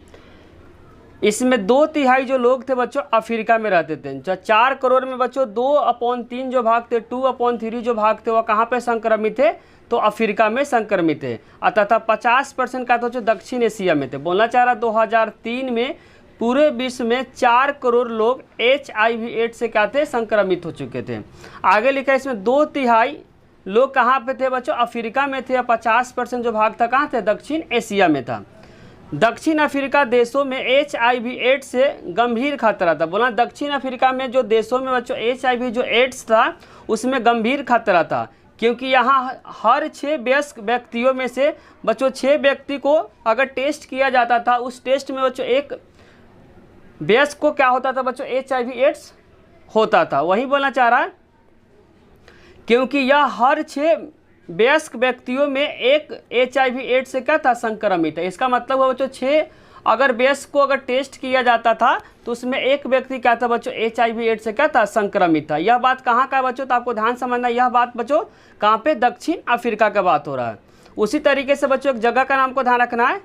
इसमें 2/3 जो लोग थे बच्चों अफ्रीका में रहते थे। 4 करोड़ में बच्चों 2/3 जो भाग थे, 2/3 जो भाग थे वो कहाँ पे संक्रमित थे, तो अफ्रीका में संक्रमित थे। तथा 50% का तो जो दक्षिण एशिया में थे। बोलना चाह रहा 2003 में पूरे विश्व में 4 करोड़ लोग HIV एड्स से क्या थे, संक्रमित हो चुके थे। आगे लिखा है इसमें 2/3 लोग कहाँ पे थे बच्चों, अफ्रीका में थे। 50% जो भाग था कहाँ थे, दक्षिण एशिया में था। दक्षिण अफ्रीका देशों में HIV एड्स से गंभीर खतरा था। बोला दक्षिण अफ्रीका में जो देशों में बच्चों HIV जो एड्स था उसमें गंभीर खतरा था, क्योंकि यहाँ हर 6 वयस्क व्यक्तियों में से बच्चों 6 व्यक्ति को अगर टेस्ट किया जाता था, उस टेस्ट में बच्चों एक वयस्क को क्या होता था बच्चों, HIV एड्स होता था। वही बोलना चाह रहा है क्योंकि यह हर 6 वयस्क व्यक्तियों में एक HIV एड्स से क्या था, संक्रमित है। इसका मतलब हुआ बच्चों 6 अगर वयस्क को अगर टेस्ट किया जाता था तो उसमें एक व्यक्ति क्या था बच्चों, HIV एड्स से क्या था, संक्रमित था। यह बात कहाँ का है बच्चों, तो आपको ध्यान समझना, यह बात बच्चों कहाँ पे, दक्षिण अफ्रीका का बात हो रहा है। उसी तरीके से बच्चों एक जगह का नाम को ध्यान रखना है,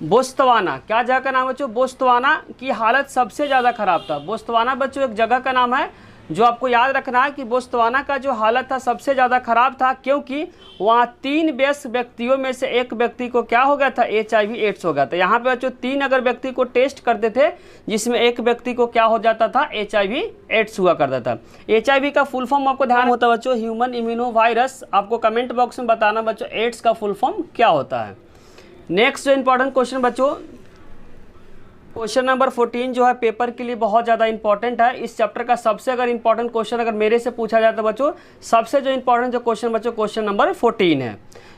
बोत्सवाना। क्या जगह का नाम बच्चों, बोत्सवाना की हालत सबसे ज़्यादा खराब था। बोत्सवाना बच्चों एक जगह का नाम है जो आपको याद रखना है कि बोत्सवाना का जो हालत था सबसे ज़्यादा खराब था, क्योंकि वहाँ 3 वयस्क व्यक्तियों में से एक व्यक्ति को क्या हो गया था, HIV एड्स हो गया था। यहाँ पे बच्चों 3 अगर व्यक्ति को टेस्ट करते थे जिसमें एक व्यक्ति को क्या हो जाता था, HIV एड्स हुआ करता था। HIV का फुल फॉर्म आपको ध्यान होता है बच्चों, ह्यूमन इम्यूनो वायरस। आपको कमेंट बॉक्स में बताना बच्चों एड्स का फुल फॉर्म क्या होता है। नेक्स्ट जो इंपॉर्टेंट क्वेश्चन बच्चों, क्वेश्चन नंबर 14 जो है पेपर के लिए बहुत ज़्यादा इंपॉर्टेंट है। इस चैप्टर का सबसे अगर इंपॉर्टेंट क्वेश्चन अगर मेरे से पूछा जाए तो बच्चों सबसे जो इंपॉर्टेंट जो क्वेश्चन बच्चों क्वेश्चन नंबर 14 है।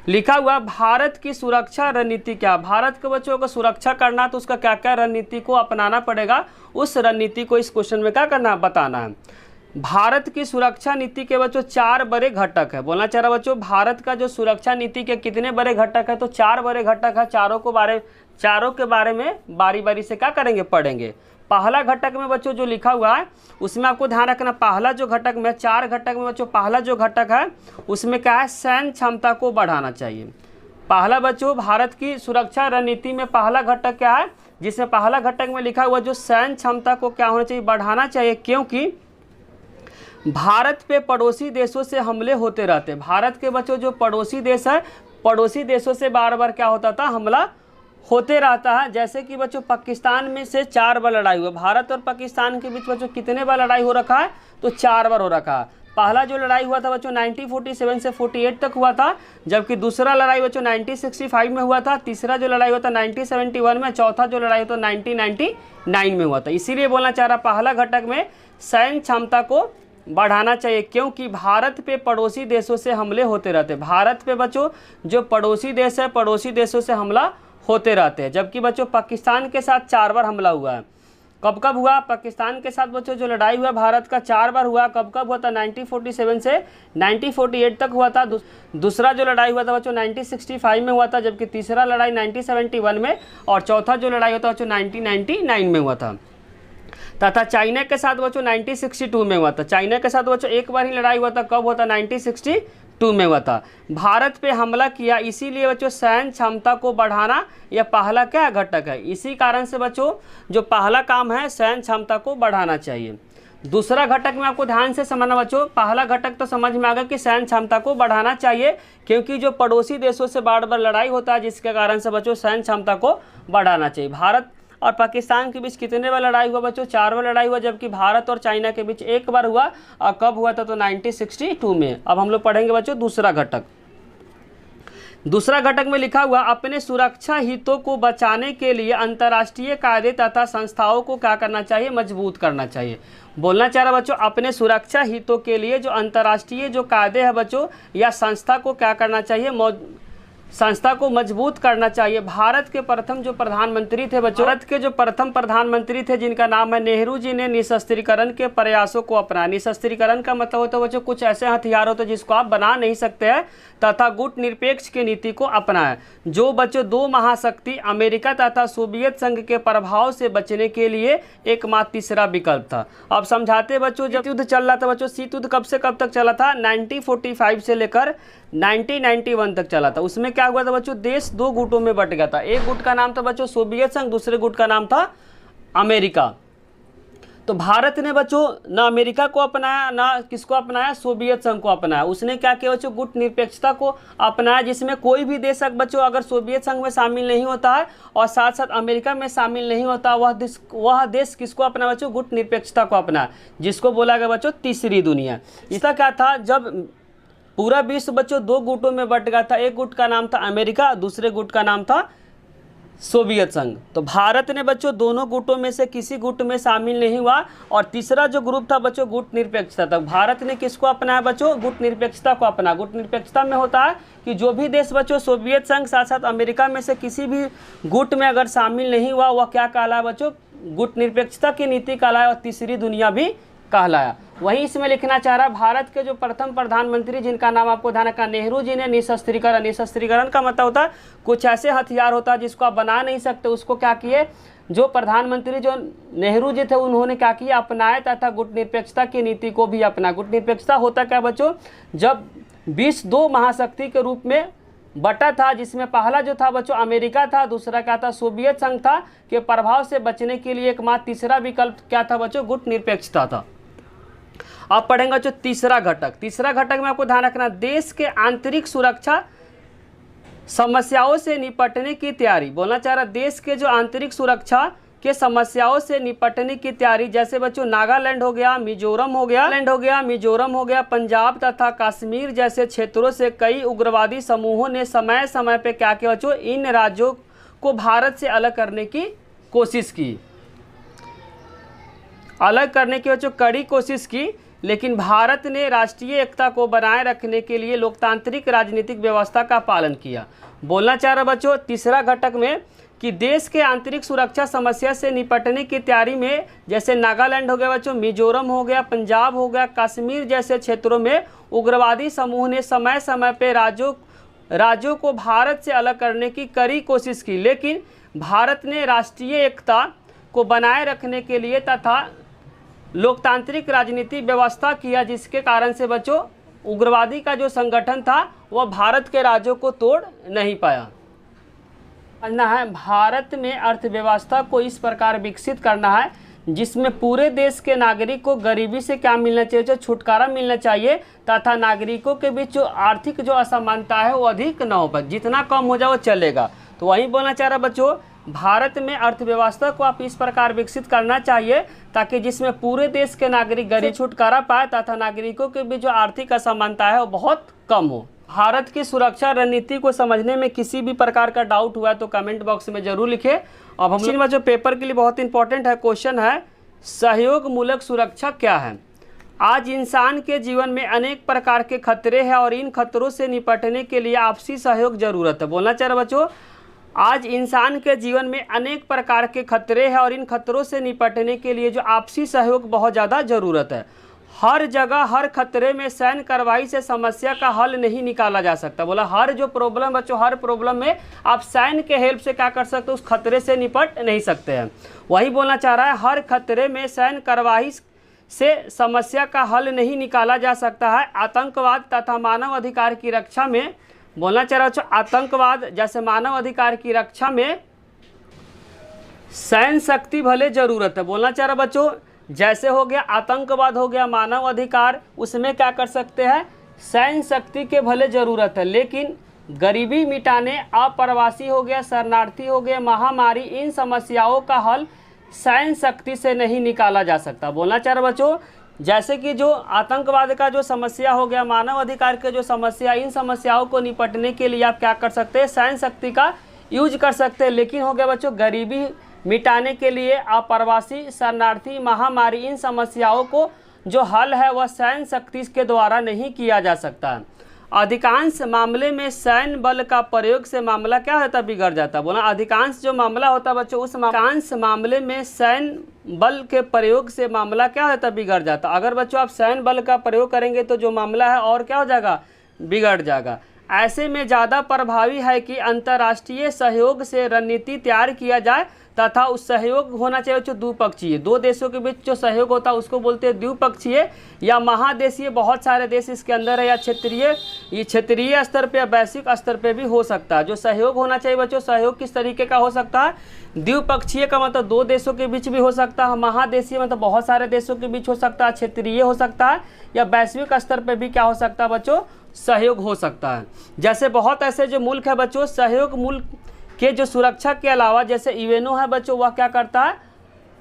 लिखा हुआ भारत की सुरक्षा रणनीति क्या। भारत के बच्चों को सुरक्षा करना तो उसका क्या क्या रणनीति को अपनाना पड़ेगा, उस रणनीति को इस क्वेश्चन में क्या करना है, बताना है। भारत की सुरक्षा नीति के बच्चों 4 बड़े घटक है। बोलना चाह रहा बच्चों भारत का जो सुरक्षा नीति के कितने बड़े घटक है, तो 4 बड़े घटक है। चारों के बारे में बारी बारी से क्या करेंगे, पढ़ेंगे। पहला घटक में बच्चों जो लिखा हुआ है उसमें आपको ध्यान रखना, पहला जो घटक में 4 घटक में बच्चों पहला जो घटक है उसमें क्या है, सैन्य क्षमता को बढ़ाना चाहिए। पहला बच्चों भारत की सुरक्षा रणनीति में पहला घटक क्या है, जिसमें पहला घटक में लिखा हुआ जो सैन्य क्षमता को क्या होना चाहिए, बढ़ाना चाहिए। क्योंकि भारत पे पड़ोसी देशों से हमले होते रहते हैं। भारत के बच्चों जो पड़ोसी देश है, पड़ोसी देशों से बार बार क्या होता था, हमला होते रहता है। जैसे कि बच्चों पाकिस्तान में से 4 बार लड़ाई हुई। भारत और पाकिस्तान के बीच बच्चों कितने बार लड़ाई हो रखा है, तो 4 बार हो रखा है। पहला जो लड़ाई हुआ था बच्चों 1947 से 48 तक हुआ था, जबकि दूसरा लड़ाई बच्चों 1965 में हुआ था, तीसरा जो लड़ाई हुआ था 1971 में, चौथा जो लड़ाई हुआ था 1999 में हुआ था। इसीलिए बोलना चाह रहा पहला घटक में सैन्य क्षमता को बढ़ाना चाहिए, क्योंकि भारत पे पड़ोसी देशों से हमले होते रहते। भारत पे बच्चों जो पड़ोसी देश है, पड़ोसी देशों से हमला होते रहते हैं। जबकि बच्चों पाकिस्तान के साथ 4 बार हमला हुआ है। कब कब हुआ, पाकिस्तान के साथ बच्चों जो लड़ाई हुआ भारत का 4 बार हुआ। कब कब हुआ था, 1947 से 1948 तक हुआ था। दूसरा जो लड़ाई हुआ था बच्चों 1965 में हुआ था, जबकि तीसरा लड़ाई 1971 में, और चौथा जो लड़ाई हुआ था बच्चों 1999 में हुआ था। तथा चाइना के साथ बच्चों 1962 में हुआ था। चाइना के साथ बच्चों एक बार ही लड़ाई हुआ था, कब हुआ था, 1962 टू में हुआ था। भारत पे हमला किया, इसीलिए बच्चों सैन्य क्षमता को बढ़ाना यह पहला क्या घटक है। इसी कारण से बच्चों जो पहला काम है सैन्य क्षमता को बढ़ाना चाहिए। दूसरा घटक में आपको ध्यान से समझना बच्चों, पहला घटक तो समझ में आ गया कि सैन्य क्षमता को बढ़ाना चाहिए, क्योंकि जो पड़ोसी देशों से बार बार लड़ाई होता है जिसके कारण से बच्चों सैन्य क्षमता को बढ़ाना चाहिए। भारत और पाकिस्तान के बीच कितने बार लड़ाई हुआ बच्चों? 4 बार लड़ाई हुआ, जबकि भारत और चाइना के बीच 1 बार हुआ। और कब हुआ था? तो 1962 में। अब हम लोग पढ़ेंगे बच्चों दूसरा घटक। दूसरा घटक में लिखा हुआ अपने सुरक्षा हितों को बचाने के लिए अंतर्राष्ट्रीय कायदे तथा संस्थाओं को क्या करना चाहिए? मजबूत करना चाहिए। बोलना चाह रहा बच्चों अपने सुरक्षा हितों के लिए जो अंतर्राष्ट्रीय जो कायदे हैं बच्चों या संस्था को क्या करना चाहिए? संस्था को मजबूत करना चाहिए। भारत के प्रथम जो प्रधानमंत्री थे बच्चों, भारत के जो प्रथम प्रधानमंत्री थे जिनका नाम है नेहरू जी ने निशस्त्रीकरण के प्रयासों को अपनाया। निशस्त्रीकरण का मतलब होता है बच्चों कुछ ऐसे हथियार होते हैं जिसको आप बना नहीं सकते हैं, तथा गुट निरपेक्ष की नीति को अपनाया, जो बच्चों 2 महाशक्ति अमेरिका तथा सोवियत संघ के प्रभाव से बचने के लिए एकमात्र तीसरा विकल्प था। अब समझाते बच्चों, जब युद्ध चल रहा था बच्चों, शीत युद्ध कब से कब तक चला था? 1945 से लेकर 1991 तक चला था। उसमें क्या हुआ था बच्चों? देश 2 गुटों में बट गया था। एक गुट का नाम था बच्चों सोवियत संघ, दूसरे गुट का नाम था अमेरिका। तो भारत ने बच्चों ना अमेरिका को अपनाया ना किसको अपनाया? सोवियत संघ को अपनाया। उसने क्या किया बच्चों? गुट निरपेक्षता को अपनाया, जिसमें कोई भी देश बच्चों अगर सोवियत संघ में शामिल नहीं होता है और साथ साथ अमेरिका में शामिल नहीं होता, वह देश किसको अपना बच्चों? गुट निरपेक्षता को अपनाया, जिसको बोला गया बच्चों तीसरी दुनिया। इसका क्या था? जब पूरा विश्व बच्चों 2 गुटों में बट गया था, एक गुट का नाम था अमेरिका, दूसरे गुट का नाम था सोवियत संघ। तो भारत ने बच्चों दोनों गुटों में से किसी गुट में शामिल नहीं हुआ, और तीसरा जो ग्रुप था बच्चों गुट निरपेक्षता था। भारत ने किसको अपनाया बच्चों? गुट निरपेक्षता को अपना। गुट निरपेक्षता में होता है कि जो भी देश बच्चों सोवियत संघ साथ साथ अमेरिका में से किसी भी गुट में अगर शामिल नहीं हुआ, वह क्या कहलाया बच्चों? गुट निरपेक्षता की नीति कहलाया, और तीसरी दुनिया भी कहलाया। वहीं इसमें लिखना चाह रहा भारत के जो प्रथम प्रधानमंत्री जिनका नाम आपको ध्यान रखना, नेहरू जी ने निशस्त्रीकरण। निशस्त्रीकरण का मतलब होता है कुछ ऐसे हथियार होता है जिसको आप बना नहीं सकते, उसको क्या किए? जो प्रधानमंत्री जो नेहरू जी थे उन्होंने क्या किया? अपनाया, तथा गुट निरपेक्षता की नीति को भी अपनाया। गुट निरपेक्षता होता क्या बच्चों? जब विश्व 2 महाशक्ति के रूप में बटा था, जिसमें पहला जो था बच्चों अमेरिका था, दूसरा क्या था? सोवियत संघ था, के प्रभाव से बचने के लिए एकमात्र तीसरा विकल्प क्या था बच्चों? गुट निरपेक्षता था। आप पढ़ेंगे जो तीसरा घटक। तीसरा घटक में आपको ध्यान रखना देश के आंतरिक सुरक्षा समस्याओं से निपटने की तैयारी। बोलना चाह रहा देश के जो आंतरिक सुरक्षा के समस्याओं से निपटने की तैयारी, जैसे बच्चों नागालैंड हो गया, मिजोरम हो गया, पंजाब तथा कश्मीर जैसे क्षेत्रों से कई उग्रवादी समूहों ने समय समय पे क्या किया बच्चों? इन राज्यों को भारत से अलग करने की कोशिश की, बच्चों कड़ी कोशिश की। लेकिन भारत ने राष्ट्रीय एकता को बनाए रखने के लिए लोकतांत्रिक राजनीतिक व्यवस्था का पालन किया। बोलना चाह रहा बच्चों तीसरा घटक में कि देश के आंतरिक सुरक्षा समस्या से निपटने की तैयारी में, जैसे नागालैंड हो गया बच्चों, मिजोरम हो गया, पंजाब हो गया, कश्मीर जैसे क्षेत्रों में उग्रवादी समूह ने समय समय पर राज्यों को भारत से अलग करने की कड़ी कोशिश की। लेकिन भारत ने राष्ट्रीय एकता को बनाए रखने के लिए तथा लोकतांत्रिक राजनीति व्यवस्था किया, जिसके कारण से बच्चों उग्रवादी का जो संगठन था वह भारत के राज्यों को तोड़ नहीं पाया। समझना है भारत में अर्थव्यवस्था को इस प्रकार विकसित करना है जिसमें पूरे देश के नागरिक को गरीबी से क्या मिलना चाहिए? जो छुटकारा मिलना चाहिए, तथा नागरिकों के बीच जो आर्थिक जो असमानता है वो अधिक न हो पाए, जितना कम हो जाए वो चलेगा। तो वही बोलना चाह रहा बच्चों भारत में अर्थव्यवस्था को आप इस प्रकार विकसित करना चाहिए ताकि जिसमें पूरे देश के नागरिक गरीब छुटकारा पाए तथा नागरिकों के बीच जो आर्थिक असमानता है वो बहुत कम हो। भारत की सुरक्षा रणनीति को समझने में किसी भी प्रकार का डाउट हुआ तो कमेंट बॉक्स में जरूर लिखें। अब हम जो पेपर के लिए बहुत इंपॉर्टेंट है क्वेश्चन है, सहयोग मूलक सुरक्षा क्या है? आज इंसान के जीवन में अनेक प्रकार के खतरे हैं और इन खतरों से निपटने के लिए आपसी सहयोग जरूरत है। बोलना चाह रहा बच्चों आज इंसान के जीवन में अनेक प्रकार के खतरे हैं और इन खतरों से निपटने के लिए जो आपसी सहयोग बहुत ज़्यादा ज़रूरत है। हर जगह हर खतरे में सैन्य कार्रवाई से समस्या का हल नहीं निकाला जा सकता। बोला हर जो प्रॉब्लम बच्चों हर प्रॉब्लम में आप सैन्य के हेल्प से क्या कर सकते हो? उस खतरे से निपट नहीं सकते हैं। वही बोलना चाह रहा है हर खतरे में सैन्य कार्रवाई से समस्या का हल नहीं निकाला जा सकता है। आतंकवाद तथा मानव अधिकार की रक्षा में, बोलना चाह रहा हूँ, आतंकवाद जैसे मानव अधिकार की रक्षा में सैन्य शक्ति भले जरूरत है। बोलना चाह रहा बच्चों, जैसे हो गया आतंकवाद, हो गया मानव अधिकार, उसमें क्या कर सकते हैं, सैन्य शक्ति के भले जरूरत है, लेकिन गरीबी मिटाने, अप्रवासी हो गया, शरणार्थी हो गया, महामारी, इन समस्याओं का हल सैन्य शक्ति से नहीं निकाला जा सकता। बोलना चाह रहा बच्चों, जैसे कि जो आतंकवाद का जो समस्या हो गया, मानव अधिकार के जो समस्या, इन समस्याओं को निपटने के लिए आप क्या कर सकते हैं, सैन्य शक्ति का यूज कर सकते हैं। लेकिन हो गया बच्चों, गरीबी मिटाने के लिए, अप्रवासी, शरणार्थी, महामारी, इन समस्याओं को जो हल है वह सैन्य शक्ति के द्वारा नहीं किया जा सकता है। अधिकांश मामले में सैन्य बल का प्रयोग से मामला क्या होता है, बिगड़ जाता है। बोला अधिकांश जो मामला होता है बच्चों, उस अधिकांश मामले में सैन्य बल के प्रयोग से मामला क्या होता है, बिगड़ जाता है। अगर बच्चों आप सैन्य बल का प्रयोग करेंगे तो जो मामला है और क्या हो जाएगा, बिगड़ जाएगा। ऐसे में ज़्यादा प्रभावी है कि अंतर्राष्ट्रीय सहयोग से रणनीति तैयार किया जाए तथा उस सहयोग होना चाहिए जो द्विपक्षीय, दो देशों के बीच जो सहयोग होता है उसको बोलते हैं द्विपक्षीय या महादेशीय। बहुत सारे देश इसके अंदर है, या क्षेत्रीय, ये क्षेत्रीय स्तर पे या वैश्विक स्तर पे भी हो सकता है। जो सहयोग होना चाहिए बच्चों, सहयोग किस तरीके का हो सकता है, द्विपक्षीय का मतलब दो देशों के बीच भी हो सकता है, महादेशीय मतलब बहुत सारे देशों के बीच हो सकता है, क्षेत्रीय हो सकता है, या वैश्विक स्तर पर भी क्या हो सकता है बच्चों, सहयोग हो सकता है। जैसे बहुत ऐसे जो मुल्क है बच्चों, सहयोग मुल्क के जो सुरक्षा के अलावा, जैसे यूएनओ है बच्चों, वह क्या करता है,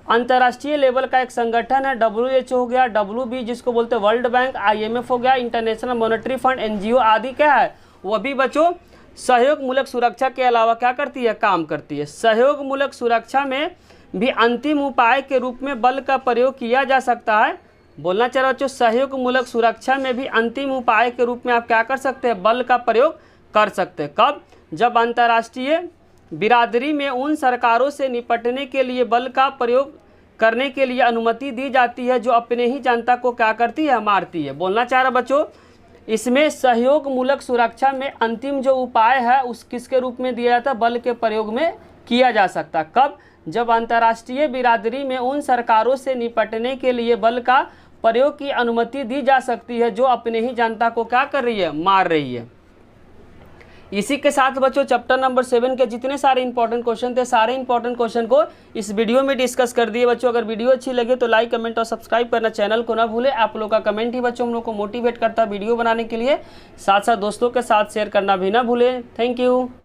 अंतर्राष्ट्रीय लेवल का एक संगठन है, WHO हो गया, WB जिसको बोलते हैं वर्ल्ड बैंक, IMF हो गया, इंटरनेशनल मॉनेटरी फंड, NGO आदि क्या है, वह भी बच्चों सहयोग मूलक सुरक्षा के अलावा क्या करती है, काम करती है। सहयोग मूलक सुरक्षा में भी अंतिम उपाय के रूप में बल का प्रयोग किया जा सकता है। बोलना चाह रहा हूँ, सहयोग मूलक सुरक्षा में भी अंतिम उपाय के रूप में आप क्या कर सकते हैं, बल का प्रयोग कर सकते हैं। कब, जब अंतर्राष्ट्रीय बिरादरी में उन सरकारों से निपटने के लिए बल का प्रयोग करने के लिए अनुमति दी जाती है जो अपने ही जनता को क्या करती है, मारती है। बोलना चाह रहा बच्चों, इसमें सहयोग मूलक सुरक्षा में अंतिम जो उपाय है उस किसके रूप में दिया जाता है, बल के प्रयोग में किया जा सकता है। कब, जब अंतर्राष्ट्रीय बिरादरी में उन सरकारों से निपटने के लिए बल का प्रयोग की अनुमति दी जा सकती है जो अपने ही जनता को क्या कर रही है, मार रही है। इसी के साथ बच्चों चैप्टर नंबर 7 के जितने सारे इंपॉर्टेंट क्वेश्चन थे, सारे इंपॉर्टेंट क्वेश्चन को इस वीडियो में डिस्कस कर दिए बच्चों। अगर वीडियो अच्छी लगे तो लाइक, कमेंट और सब्सक्राइब करना चैनल को ना भूले। आप लोग का कमेंट ही बच्चों हम लोग को मोटिवेट करता है वीडियो बनाने के लिए। साथ साथ दोस्तों के साथ शेयर करना भी ना भूलें। Thank you.